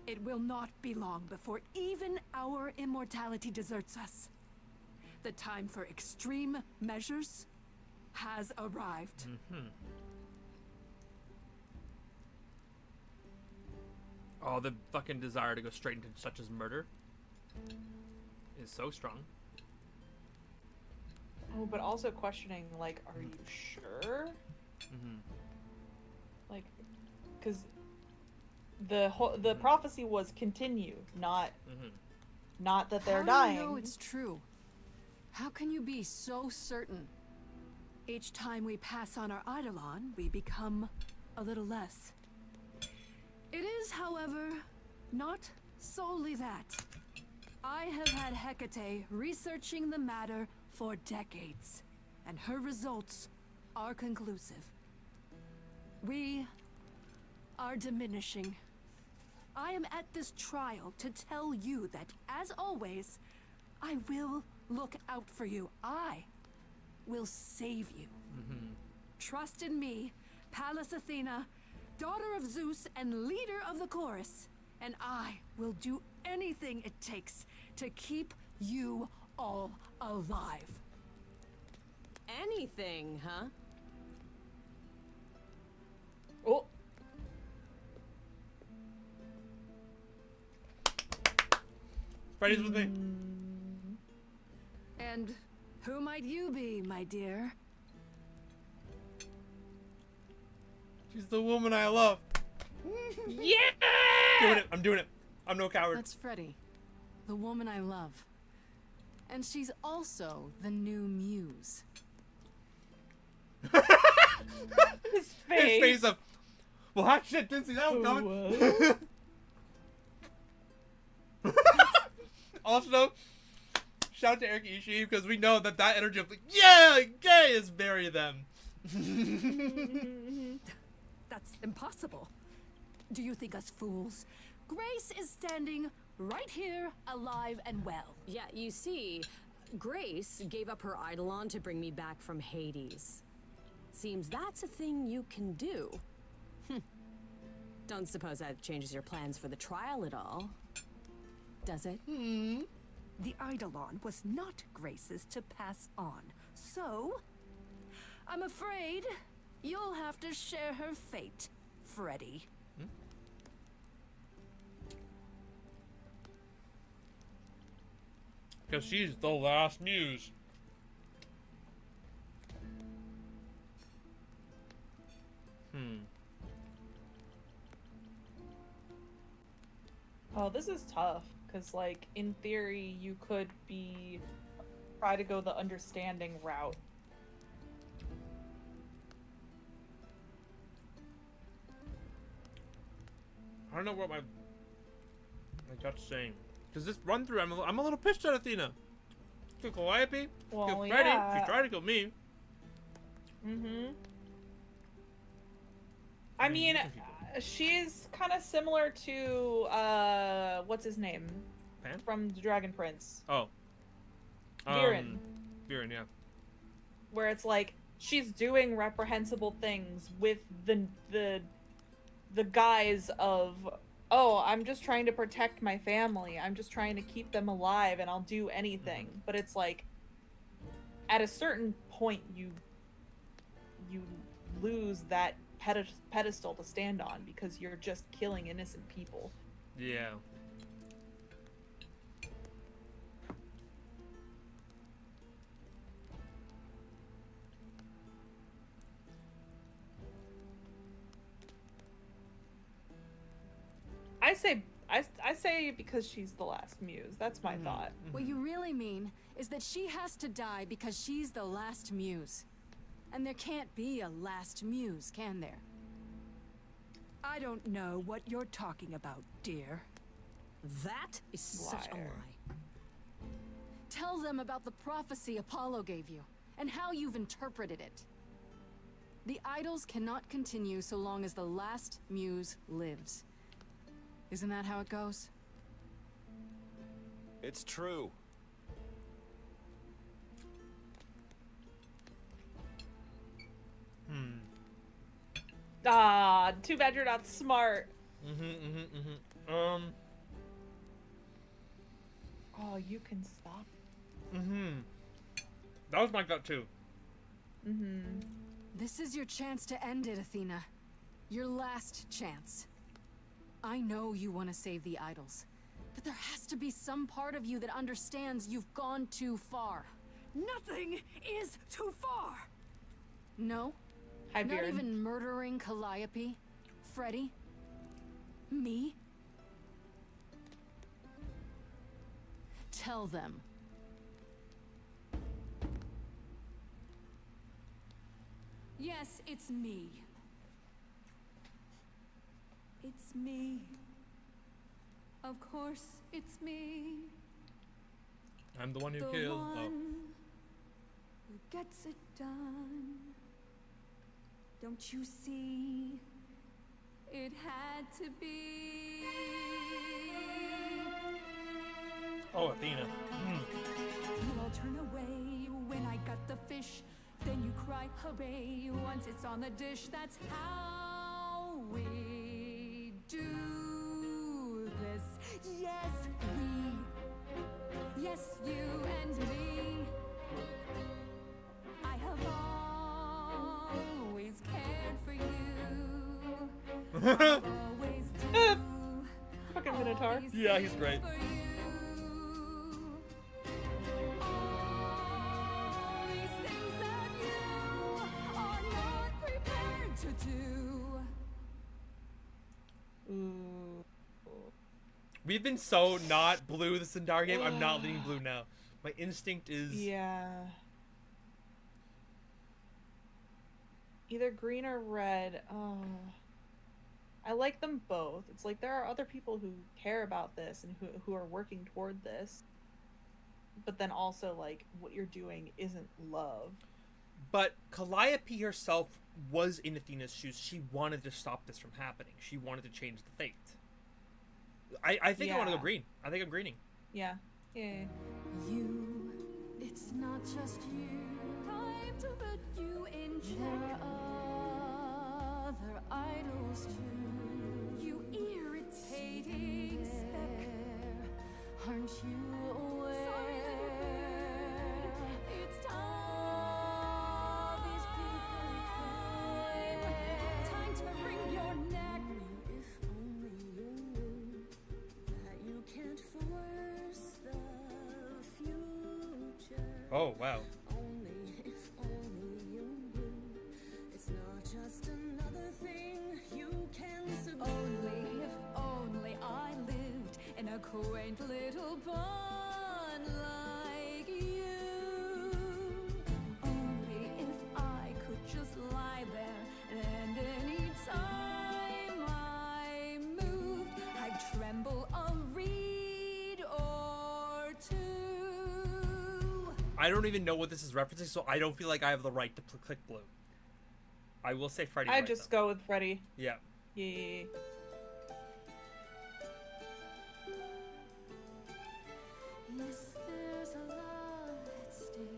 It will not be long before even our immortality deserts us. The time for extreme measures has arrived. Mm-hmm. Oh, the fucking desire to go straight into such as murder is so strong. Oh, but also questioning, like, are you sure? Mm-hmm. Like, because the prophecy was continue, not not that they're dying. How do you know it's true? How can you be so certain? Each time we pass on our eidolon, we become a little less. It is, however, not solely that. I have had Hecate researching the matter for decades, and her results are conclusive. We are diminishing. I am at this trial to tell you that, as always, I will look out for you. I will save you. Trust in me, Pallas Athena, daughter of Zeus and leader of the chorus, and I will do anything it takes to keep you all alive. Anything, huh? Oh. Freddy's with me. And who might you be, my dear? She's the woman I love. Yeah! Doing it. I'm doing it. I'm no coward. That's Freddy, the woman I love. And she's also the new muse. His His face. face of, well, hot shit, didn't see that one coming. Also, shout out to Eric Ishii because we know that energy of like, yeah, gay is bury them. That's impossible. Do you think us fools? Grace is standing right here, alive and well. Yeah, you see, Grace gave up her eidolon to bring me back from Hades. Seems that's a thing you can do. Don't suppose that changes your plans for the trial at all, does it? The eidolon was not Grace's to pass on, so I'm afraid you'll have to share her fate, Freddy. Because she's the last muse. Oh, this is tough. Because, like, in theory, you could try to go the understanding route. I don't know what my gut's saying. Because this run through, I'm a little pissed at Athena. Kill Calliope, Well, kill Freddy. yeah. She tried to kill me. I mean, different people. she's kind of similar to, what's his name? Pan? From the Dragon Prince. Oh. Viren. Viren, yeah. Where it's like, she's doing reprehensible things with the guise of oh, I'm just trying to protect my family. I'm just trying to keep them alive, and I'll do anything. But it's like, at a certain point, you lose that pedestal to stand on because you're just killing innocent people. Yeah. I say because she's the last muse. That's my thought. What you really mean is that she has to die because she's the last muse. And there can't be a last muse, can there? I don't know what you're talking about, dear. That is such a Liar. lie. Tell them about the prophecy Apollo gave you, and how you've interpreted it. The idols cannot continue so long as the last muse lives. Isn't that how it goes? It's true. Ah, too bad you're not smart. Oh, you can stop. That was my gut too. This is your chance to end it, Athena. Your last chance. I know you want to save the idols, but there has to be some part of you that understands you've gone too far. Nothing is too far. No? Hi, Not Beard. even murdering Calliope? Freddy? Me? Tell them. Yes, it's me. It's me. Of course, it's me. I'm the one who The killed. one who gets it done. Don't you see? It had to be. Oh, Athena. You all turn away when I got the fish. Then you cry hooray once it's on the dish. That's how we do this. Yes, we. Yes, you and me. I have always cared for you. I'll always do Fucking Minotaur. these Yeah, he's things great. for you. All these things that you are not prepared to do. Ooh. We've been so not blue this entire game. I'm not leaning blue now. My instinct is. Yeah. Either green or red. Oh. I like them both. It's like there are other people who care about this and who are working toward this. But then also, like, what you're doing isn't love. But Calliope herself was in Athena's shoes. She wanted to stop this from happening. She wanted to change the fate. I think I want to go Yeah. green. I think I'm greening. Yeah. Yeah. You, it's not just you. Time to put you in check. There are other idols too. You irritating speck. Aren't you aware? It's time these people cry. Time to wring your neck. If only you knew that you can't force the future. Oh, wow. Only if only you knew. It's not just another thing you can subdue. Only if only I lived in a quaint little pond like you. Only if I could just lie there and any time I moved, I'd tremble a reed or two. I don't even know what this is referencing, so I don't feel like I have the right to click blue. I will say Freddy. I right, just though. go with Freddy. Yeah. Yeah. Yes, there's a lot at stake,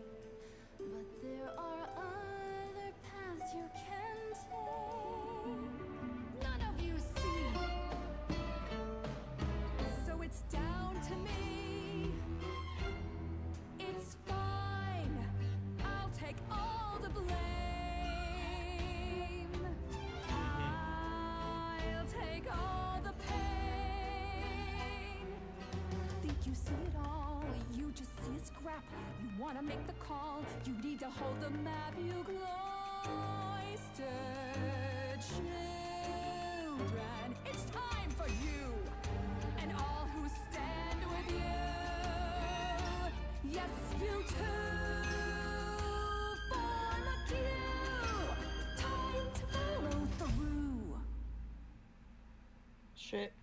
but there are other paths you can take. None of you see. scrap. You wanna make the call, you need to hold the map. You cloistered children, it's time for you and all who stand with you. Yes, you too. Form a queue. Time to follow through. Shit.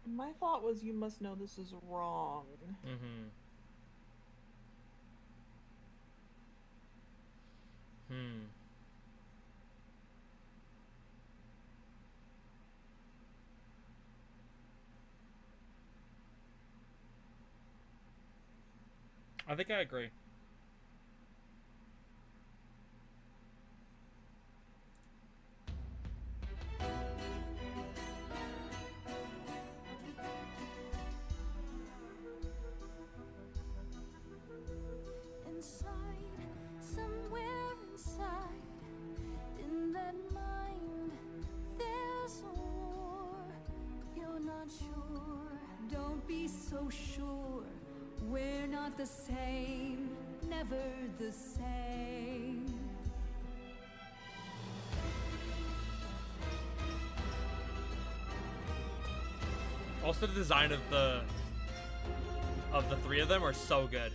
My thought was, you must know this is wrong. I think I agree. Inside, somewhere inside, in that mind, there's a war. You're not sure. Don't be so sure. We're not the same, never the same. Also, the design of the three of them are so good.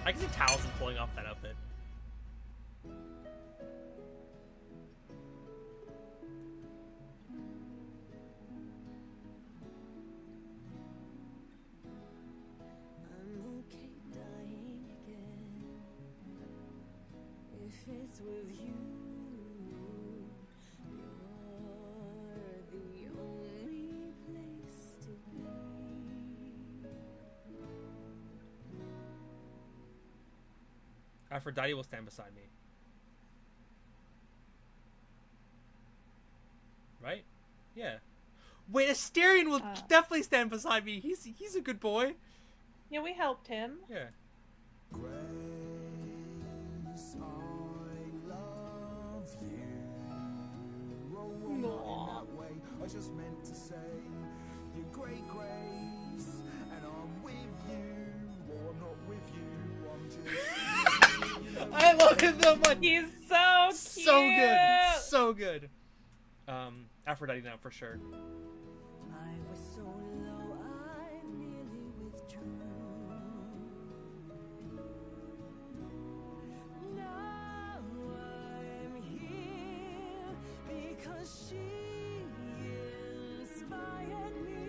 I can see Taliesin pulling off that outfit. I'm okay dying again. If it's with you, you're the only place to be. Aphrodite will stand beside me. Right? Yeah. Wait, Asterion will definitely stand beside me. He's a good boy. Yeah, we helped him. Yeah. Grace, I love you. Oh, well, not in that way. I just meant to say you're great, Grace, and I'm with you, or not with you. I'm just. I love him so much. He's so cute. So good. So good. Aphrodite now for sure. I was so low, I nearly withdrew. Now I'm here because she inspired me.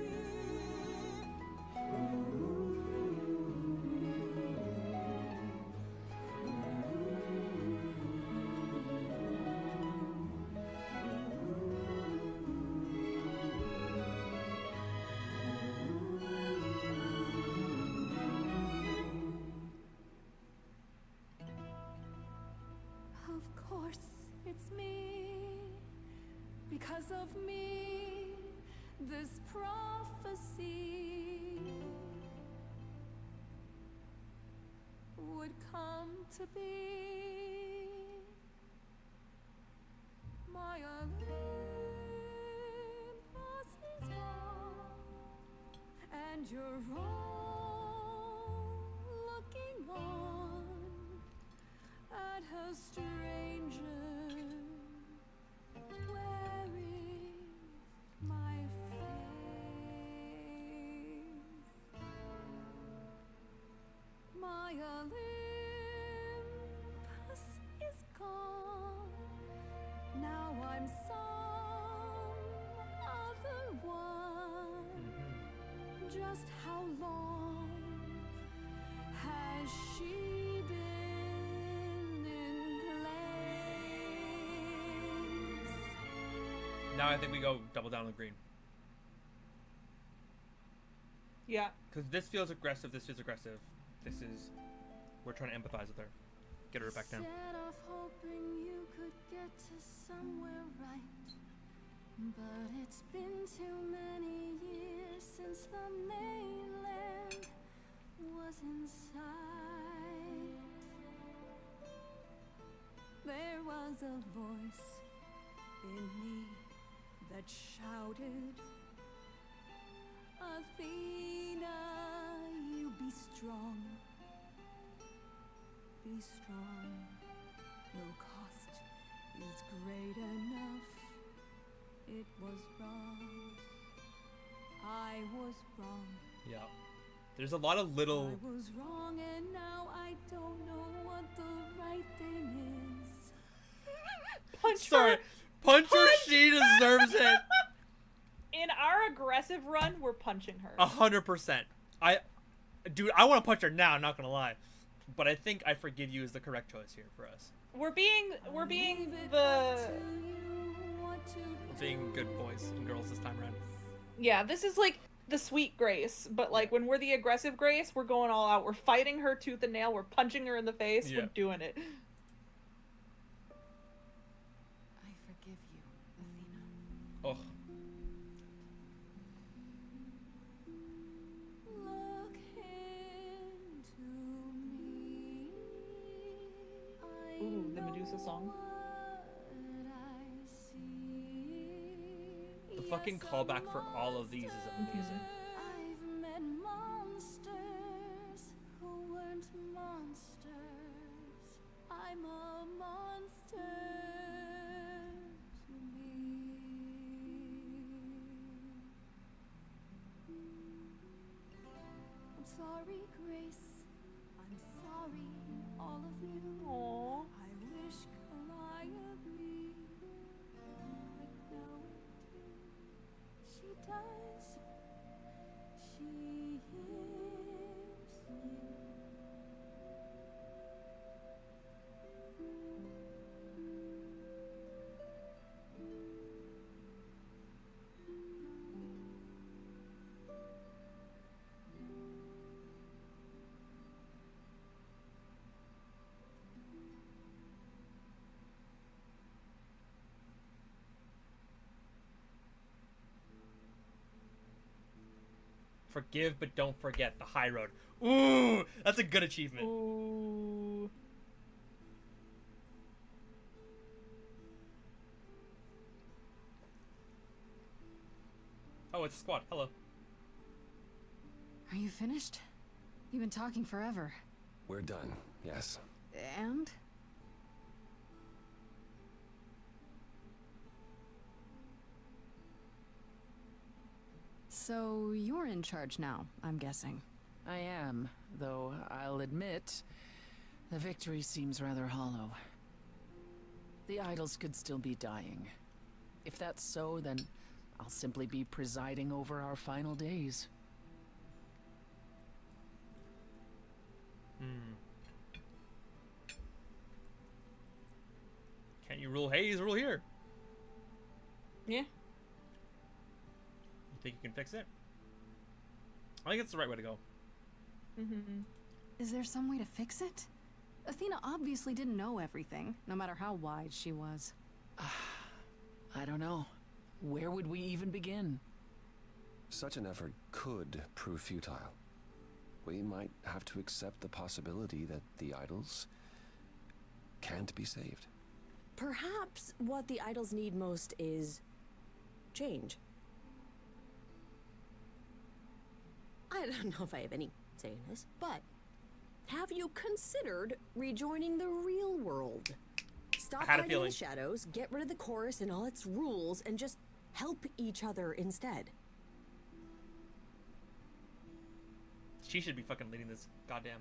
Of course, it's me. Because of me, this prophecy would come to be. My Olympus is gone, and you're all looking on at her stranger wearing my face. My Olympus is gone. Now I'm some other one. Just how long has she been in place? Now I think we go double down on the green. Yeah. Because this feels aggressive, this feels aggressive. We're trying to empathize with her. Get her back down. Set off hoping you could get to somewhere right. But it's been too many years since the mainland was in sight. There was a voice in me that shouted, Athena, you be strong. Be strong. No cost is great enough. It was wrong. I was wrong. Yeah. There's a lot of little. I was wrong, and now I don't know what the right thing is. Punch Sorry. her. Punch her. She deserves it. In our aggressive run, we're punching her. 100%. Dude, I want to punch her now. I'm not gonna lie, but I think I forgive you is the correct choice here for us. We're being good boys and girls this time around. Yeah, this is like the sweet Grace, but like when we're the aggressive Grace, we're going all out. We're fighting her tooth and nail. We're punching her in the face. Yeah. We're doing it. I forgive you, Athena. Oh. Look into me. Ooh, the Medusa song. The fucking callback for all of these is amazing. I've met monsters who weren't monsters. I'm a monster to me. I'm sorry, Grace. I'm sorry, all of you. Aww. I wish Calliope could know it too. She does. She hears you. Forgive but don't forget the high road. Ooh, that's a good achievement. Ooh. Oh, it's squad. Hello. Are you finished? You've been talking forever. We're done, yes. And? So you're in charge now, I'm guessing. I am, though I'll admit, the victory seems rather hollow. The idols could still be dying. If that's so, then I'll simply be presiding over our final days. Can't you rule Hades? Rule here. Yeah. You think you can fix it? I think it's the right way to go. Is there some way to fix it? Athena obviously didn't know everything, no matter how wise she was. I don't know. Where would we even begin? Such an effort could prove futile. We might have to accept the possibility that the idols can't be saved. Perhaps what the idols need most is change. I don't know if I have any say in this, but have you considered rejoining the real world? Stop hiding in the shadows, get rid of the chorus and all its rules, and just help each other instead. She should be fucking leading this goddamn.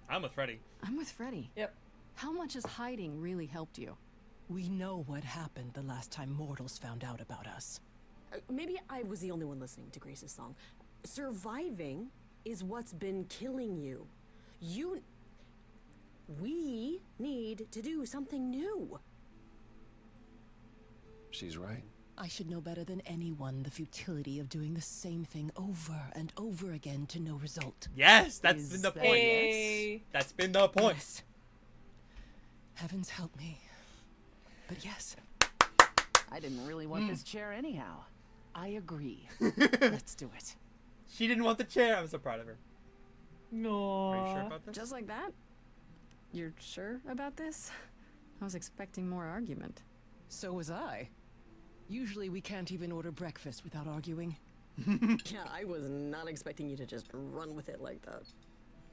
I'm with Freddy. I'm with Freddy. Yep. How much has hiding really helped you? We know what happened the last time mortals found out about us. Maybe I was the only one listening to Grace's song. Surviving is what's been killing you. We need to do something new. She's right. I should know better than anyone the futility of doing the same thing over and over again to no result. Yes, that's been the point. Hey. That's been the point. Yes. Heavens help me. But yes. I didn't really want this chair anyhow. I agree. Let's do it. She didn't want the chair. I'm so proud of her. No. Are you sure about this? Just like that? You're sure about this? I was expecting more argument. So was I. Usually we can't even order breakfast without arguing. Yeah, I was not expecting you to just run with it like that.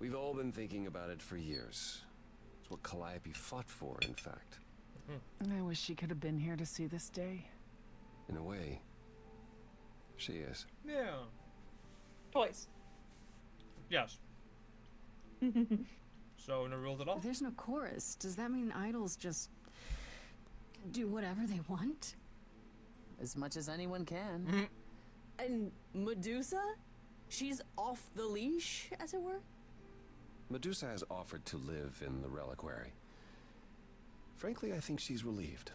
We've all been thinking about it for years. It's what Calliope fought for, in fact. I wish she could have been here to see this day. In a way, she is. Yeah. Toys. Yes. So no rules at all? If there's no chorus, does that mean idols just do whatever they want? As much as anyone can. And Medusa? She's off the leash, as it were? Medusa has offered to live in the reliquary. Frankly, I think she's relieved.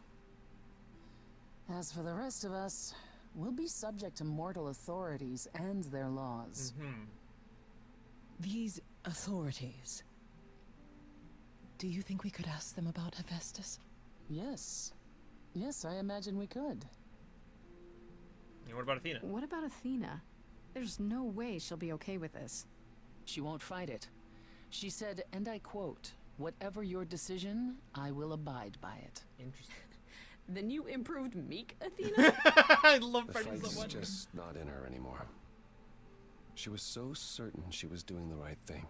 As for the rest of us, we'll be subject to mortal authorities and their laws. These authorities. Do you think we could ask them about Hephaestus? Yes. Yes, I imagine we could. And what about Athena? What about Athena? There's no way she'll be okay with this. She won't fight it. She said, and I quote, "Whatever your decision, I will abide by it." Interesting. Then you improved meek, Athena? I love The Freddie fight's so much. just not in her anymore. She was so certain she was doing the right thing.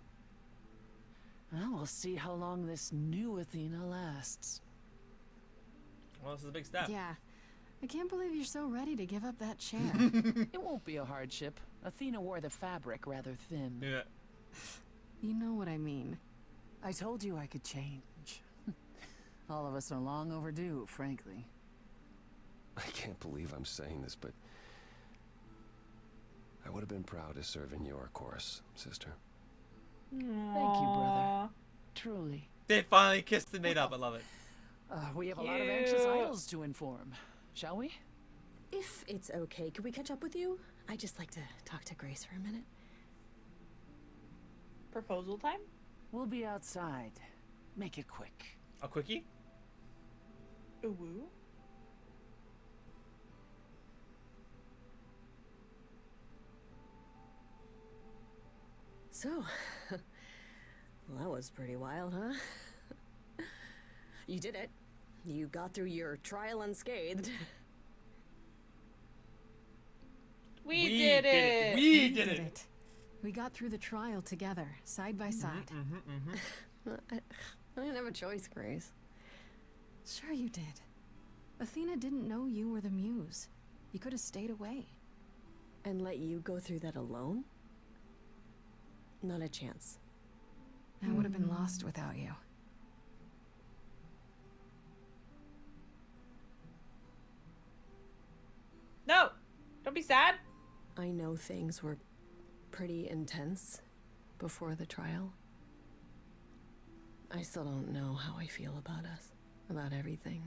Well, we'll see how long this new Athena lasts. Well, this is a big step. Yeah. I can't believe you're so ready to give up that chair. It won't be a hardship. Athena wore the fabric rather thin. Yeah. You know what I mean. I told you I could change. All of us are long overdue, frankly. I can't believe I'm saying this, but I would have been proud to serve in your chorus, sister. Thank you, brother. Truly. They finally kissed and made up. I love it. We have a lot of anxious idols to inform. Shall we? If it's okay, could we catch up with you? I'd just like to talk to Grace for a minute. Proposal time? We'll be outside. Make it quick. A quickie? Ooh woo. So, well, that was pretty wild, huh? You did it. You got through your trial unscathed. We did it. We did it. We got through the trial together, side by side. I didn't have a choice, Grace. Sure you did. Athena didn't know you were the muse. You could have stayed away. And let you go through that alone? Not a chance. I would have been lost without you. No! Don't be sad. I know things were pretty intense before the trial. I still don't know how I feel about us, about everything.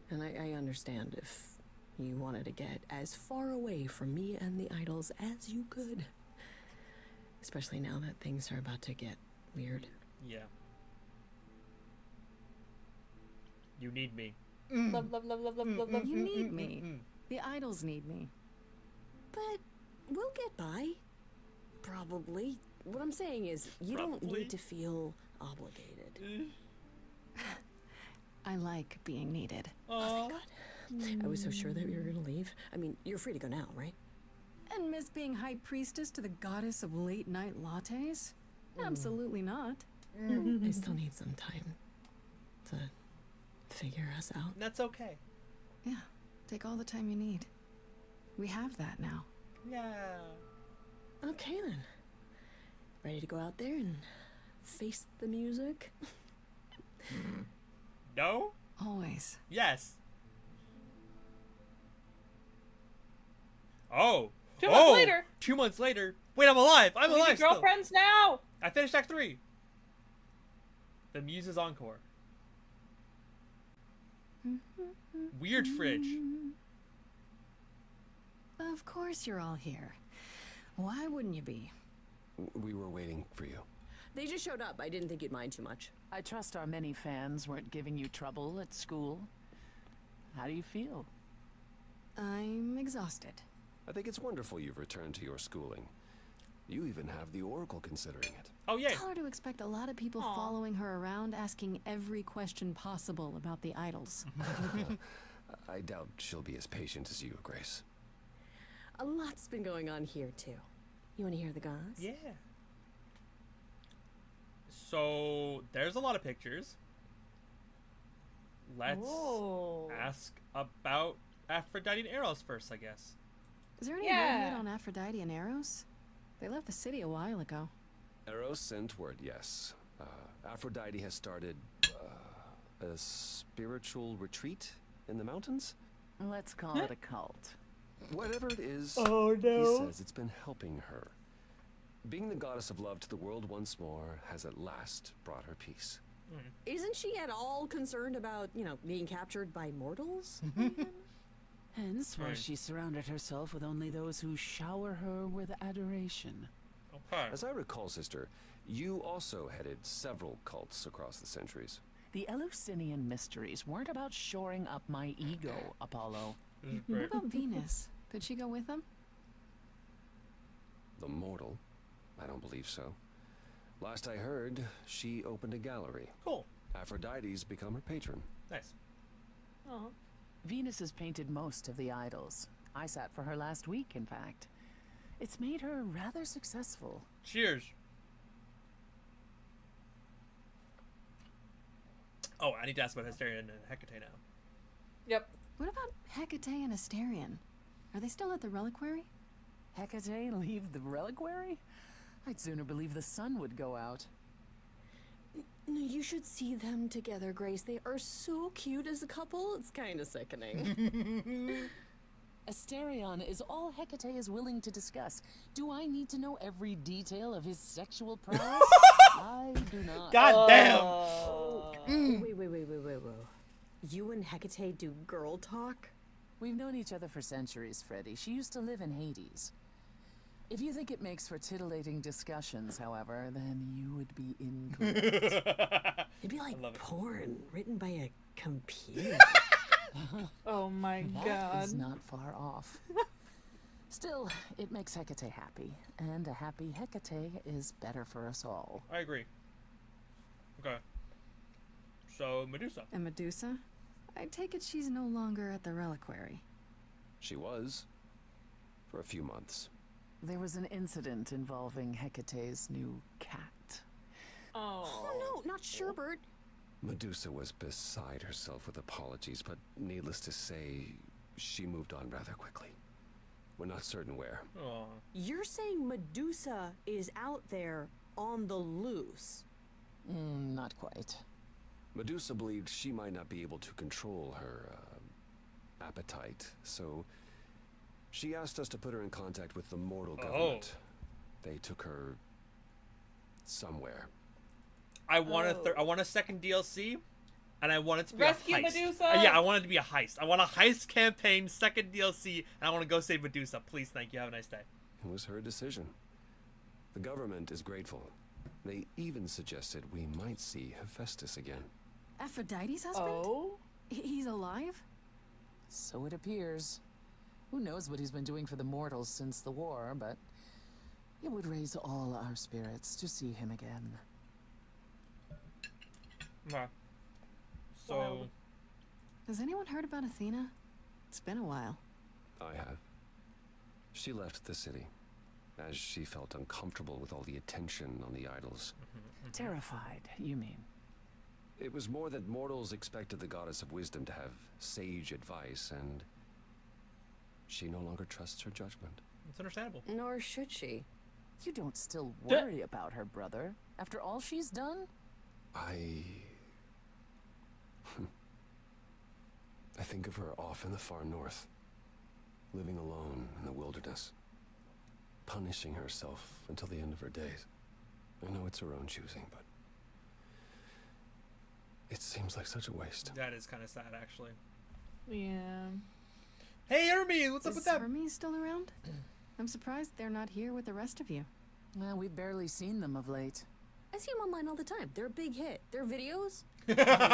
And I understand if you wanted to get as far away from me and the idols as you could. Especially now that things are about to get weird. Yeah. You need me. Love, love, love, love, love, love, love. You need me. The idols need me. But we'll get by. Probably. What I'm saying is, you don't need to feel obligated. I like being needed. Oh, thank God. I was so sure that you were gonna leave. I mean, you're free to go now, right? And miss being high priestess to the goddess of late night lattes? Absolutely not. I still need some time to figure us out. That's okay. Yeah, take all the time you need. We have that now. Yeah. Okay then. Ready to go out there and face the music? No? Always. Yes. Oh. 2 months later. 2 months later. Wait, I'm alive. I'm We alive need still. girlfriends now. I finished Act 3. The Muses Encore. Weird fridge. Of course you're all here. Why wouldn't you be? We were waiting for you. They just showed up. I didn't think you'd mind too much. I trust our many fans weren't giving you trouble at school. How do you feel? I'm exhausted. I think it's wonderful you've returned to your schooling. You even have the Oracle considering it. Oh, yay. Tell her to expect a lot of people following her around asking every question possible about the idols. I doubt she'll be as patient as you, Grace. A lot's been going on here, too. You want to hear the goss? Yeah. So, there's a lot of pictures. Let's ask about Aphrodite and Eros first, I guess. Is there any movement on Aphrodite and Eros? They left the city a while ago. Eros sent word, yes. Aphrodite has started a spiritual retreat in the mountains? Let's call it a cult. Whatever it is, oh, no. He says it's been helping her. Being the goddess of love to the world once more has at last brought her peace. Isn't she at all concerned about, being captured by mortals? Hence why she surrounded herself with only those who shower her with adoration. Okay. As I recall, sister, you also headed several cults across the centuries. The Eleusinian mysteries weren't about shoring up my ego, Apollo. What about Venus? Did she go with them? The mortal? I don't believe so. Last I heard, she opened a gallery. Cool. Aphrodite's become her patron. Nice. Oh. Venus has painted most of the idols. I sat for her last week, in fact. It's made her rather successful. Cheers. Oh, I need to ask about Hysterian and Hecate now. Yep. What about Hecate and Asterion? Are they still at the reliquary? Hecate leave the reliquary? I'd sooner believe the sun would go out. No, you should see them together, Grace. They are so cute as a couple. It's kind of sickening. Asterion is all Hecate is willing to discuss. Do I need to know every detail of his sexual prowess? I do not. God damn! Wait. You and Hecate do girl talk? We've known each other for centuries, Freddy. She used to live in Hades. If you think it makes for titillating discussions, however, then you would be incorrect. It'd be like porn written by a computer. Oh my god. That is not far off. Still, it makes Hecate happy, and a happy Hecate is better for us all. I agree. Okay. So, Medusa. And Medusa? I take it she's no longer at the reliquary. She was. For a few months. There was an incident involving Hecate's new cat. Oh no, not Sherbert. Medusa was beside herself with apologies, but needless to say, she moved on rather quickly. We're not certain where. Oh. You're saying Medusa is out there on the loose? Not quite. Medusa believed she might not be able to control her appetite, so she asked us to put her in contact with the mortal government. They took her somewhere. I want a second DLC, and I want it to be Rescue a heist. Medusa! Yeah, I want it to be a heist. I want a heist campaign, second DLC, and I want to go save Medusa. Please, thank you. Have a nice day. It was her decision. The government is grateful. They even suggested we might see Hephaestus again. Aphrodite's husband? Oh? He's alive? So it appears. Who knows what he's been doing for the mortals since the war, but it would raise all our spirits to see him again. Okay. So... Wild. Has anyone heard about Athena? It's been a while. I have. She left the city, as she felt uncomfortable with all the attention on the idols. Terrified, you mean? It was more that mortals expected the goddess of wisdom to have sage advice, and she no longer trusts her judgment. It's understandable. Nor should she. You don't still worry about her, brother, after all she's done? I think of her off in the far north, living alone in the wilderness, punishing herself until the end of her days. I know it's her own choosing, but it seems like such a waste. That is kind of sad, actually. Yeah. Hey, Hermes, what's up with Is that? Hermes still around? I'm surprised they're not here with the rest of you. Well, we've barely seen them of late. I see them online all the time. They're a big hit. Their videos? Became Hermes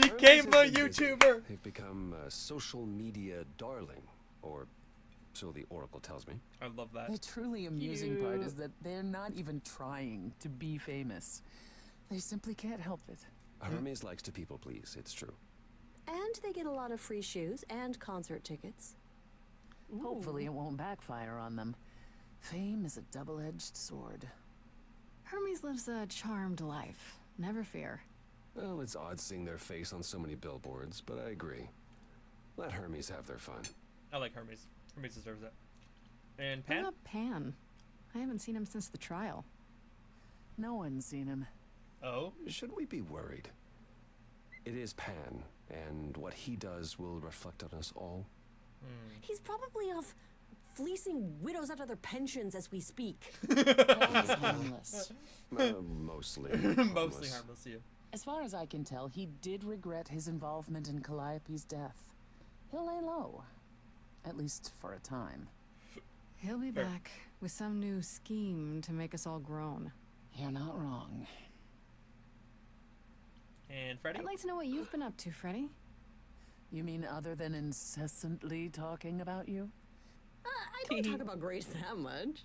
a has been busy. YouTuber. They've become a social media darling, or so the Oracle tells me. I love that. The truly amusing part is that they're not even trying to be famous. They simply can't help it. Hermes likes to people please, it's true. And they get a lot of free shoes and concert tickets. Hopefully it won't backfire on them. Fame is a double-edged sword. Hermes lives a charmed life. Never fear. Well, it's odd seeing their face on so many billboards, but I agree. Let Hermes have their fun. I like Hermes. Hermes deserves it. And What Pan? about Pan? I haven't seen him since the trial. No one's seen him. Oh? Should we be worried? It is Pan, and what he does will reflect on us all. He's probably off fleecing widows out of their pensions as we speak. Paul's harmless. Mostly. Mostly harmless to you. As far as I can tell, he did regret his involvement in Calliope's death. He'll lay low. At least for a time. He'll be back with some new scheme to make us all groan. You're not wrong. And Freddy? I'd like to know what you've been up to, Freddy. You mean other than incessantly talking about you? I don't talk about Grace that much.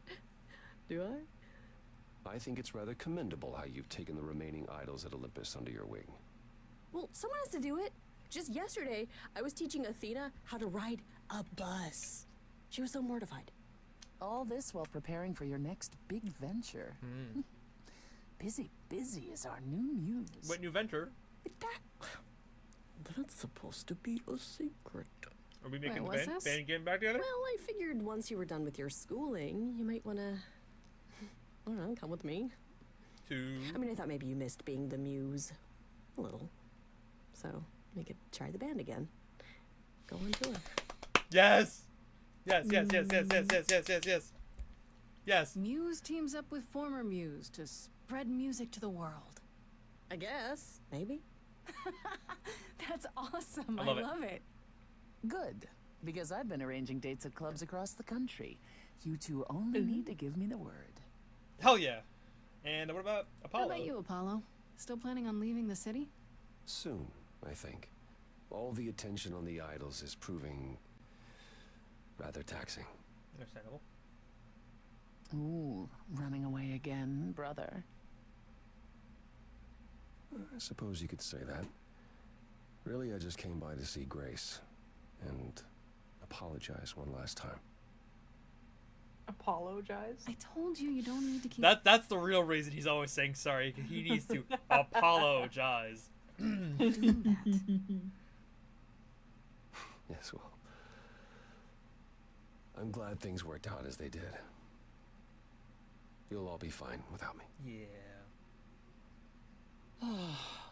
Do I? I think it's rather commendable how you've taken the remaining idols at Olympus under your wing. Well, someone has to do it. Just yesterday, I was teaching Athena how to ride a bus. She was so mortified. All this while preparing for your next big venture. Busy is our new muse. What new venture? That's supposed to be a secret. Are we making what's the this? band getting back together? Well, I figured once you were done with your schooling, you might want to, I don't know, come with me. I mean, I thought maybe you missed being the muse. A little. So, we could try the band again. Go on tour. Yes! Yes. Yes. Muse teams up with former muse to spread music to the world. I guess. Maybe. That's awesome. I I love it. love it. Good, because I've been arranging dates at clubs across the country. You two only need to give me the word. Hell yeah. And what about Apollo? How about you, Apollo? Still planning on leaving the city? Soon, I think. All the attention on the idols is proving rather taxing. Understandable. Ooh, running away again, brother. I suppose you could say that. Really, I just came by to see Grace and apologize one last time. Apologize? I told you don't need to keep... That's the real reason he's always saying sorry. He needs to apologize. Yes, well, I'm glad things worked out as they did. You'll all be fine without me. Yeah.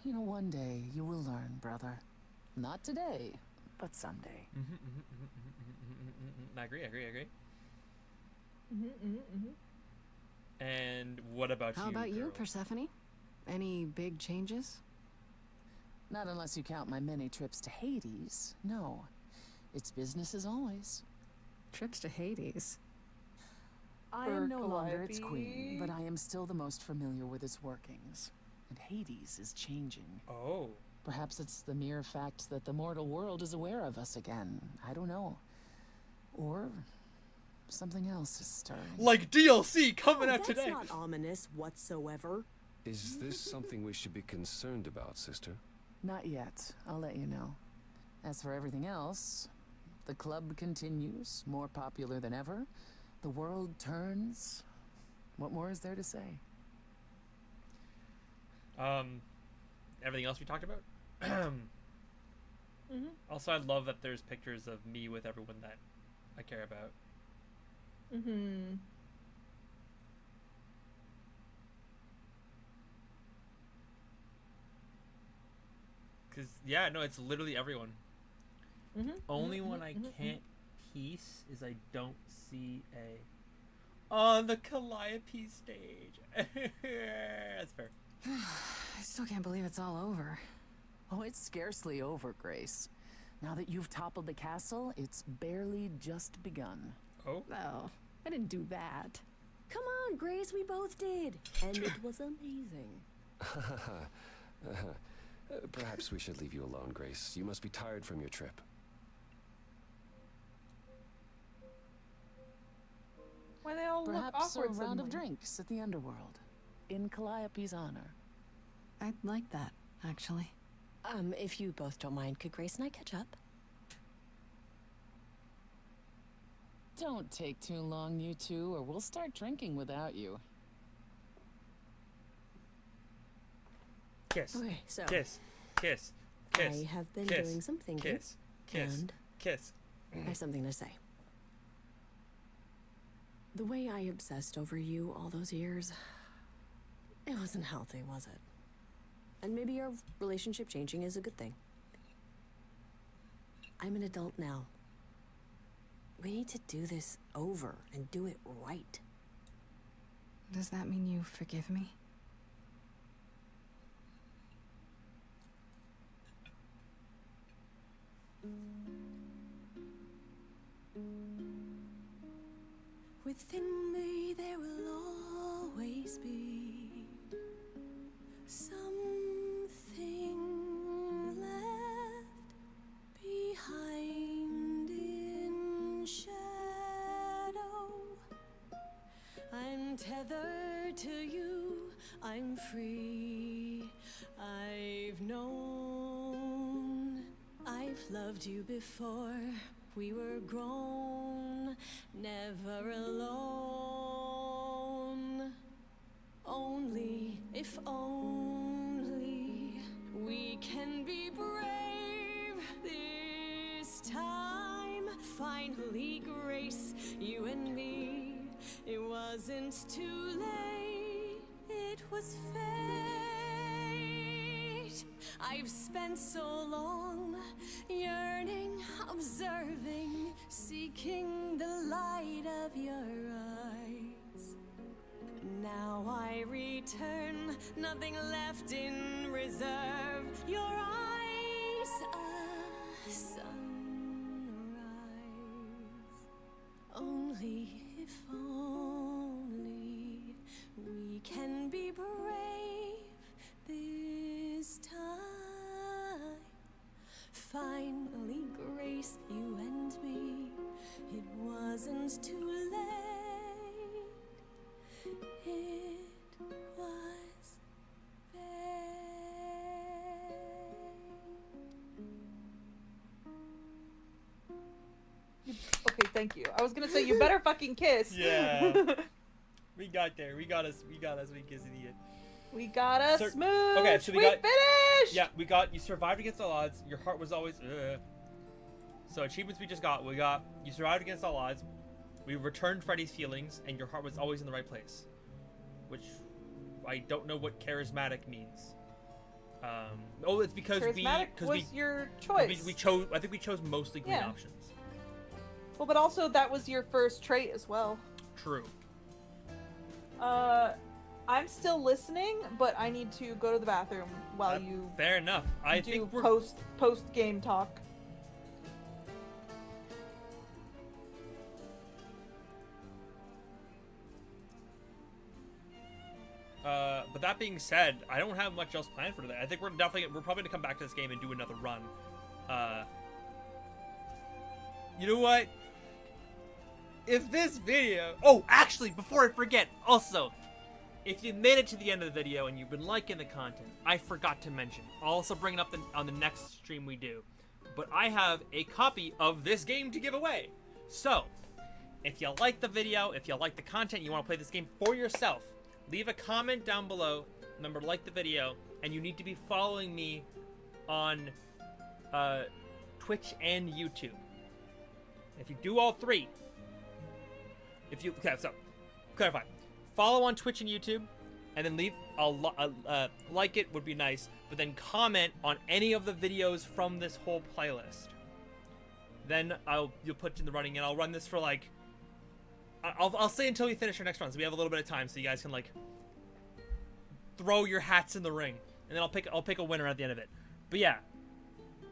You know, one day you will learn, brother. Not today, but someday. I agree. And what about you? How about you, girl? Persephone? Any big changes? Not unless you count my many trips to Hades. No. It's business as always. Trips to Hades? I am no longer its queen, but I am still the most familiar with its workings. And Hades is changing. Oh. Perhaps it's the mere fact that the mortal world is aware of us again. I don't know. Or something else is stirring. Like DLC coming out today. That's not ominous whatsoever. Is this something we should be concerned about, sister? Not yet. I'll let you know. As for everything else, the club continues, more popular than ever. The world turns. What more is there to say? Everything else we talked about? Also, I love that there's pictures of me with everyone that I care about. Because, yeah, no, it's literally everyone. Only one I can't piece is I don't see a... On the Calliope stage. That's fair. I still can't believe it's all over. Oh, it's scarcely over, Grace. Now that you've toppled the castle, it's barely just begun. Oh? Well, I didn't do that. Come on, Grace, we both did. And it was amazing. Perhaps we should leave you alone, Grace. You must be tired from your trip. Why they all Perhaps look a awkward round of suddenly? drinks at the underworld, in Calliope's honor. I'd like that, actually. If you both don't mind, could Grace and I catch up? Don't take too long, you two, or we'll start drinking without you. Kiss. Okay, so Kiss. Kiss. Kiss. I have been kiss, doing some thinking. Kiss. Kiss. And Kiss. I have something to say. The way I obsessed over you all those years, it wasn't healthy, was it? And maybe our relationship changing is a good thing. I'm an adult now. We need to do this over and do it right. Does that mean you forgive me? Within me there will always be something left behind in shadow. I'm tethered to you, I'm free. I've known, I've loved you before. We were grown, never alone. Only, if only, we can be brave this time. Finally, Grace, you and me. It wasn't too late, it was fate. I've spent so long yearning, observing, seeking the light of your eyes. Now I return, nothing left in reserve. Your eyes, a sunrise. Only if only we can be brave this time. Finally, Grace, you and me. It wasn't too late. It was Okay, thank you. I was gonna say you better fucking kiss. Yeah. We got there. We got us. We kiss idiot. We got a smooth. Okay, so we got finish. Yeah, you survived against all odds. Your heart was always. So achievements we got. You survived against all odds. We returned Freddy's feelings, and your heart was always in the right place. Which I don't know what charismatic means. It's because charismatic was your choice. We chose. I think we chose mostly green options. Well, but also that was your first trait as well. True. I'm still listening, but I need to go to the bathroom while you. Fair enough. I think we're post game talk. But that being said, I don't have much else planned for today. I think we're probably gonna come back to this game and do another run. You know what? If this video... Oh, actually, before I forget, also, if you made it to the end of the video and you've been liking the content, I forgot to mention. I'll also bring it up on the next stream we do. But I have a copy of this game to give away. So, if you like the video, if you like the content, you want to play this game for yourself, leave a comment down below. Remember, like the video, and you need to be following me on Twitch and YouTube. If you do all three, clarify. Follow on Twitch and YouTube, and then leave a like. It would be nice, but then comment on any of the videos from this whole playlist. Then you'll put in the running, and I'll run this for like. I'll say until we finish our next run, so we have a little bit of time, so you guys can like throw your hats in the ring, and then I'll pick a winner at the end of it. But yeah,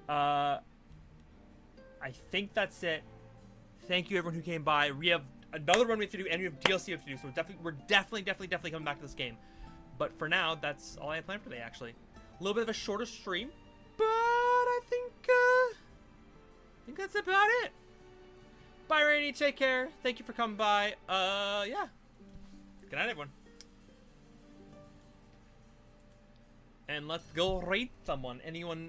I think that's it. Thank you everyone who came by. We have another run we have to do, and we have DLC we have to do, so we're definitely coming back to this game. But for now, that's all I have planned for today, actually. A little bit of a shorter stream, but I think that's about it. Bye, Rainy. Take care. Thank you for coming by. Yeah. And let's go rate someone. Anyone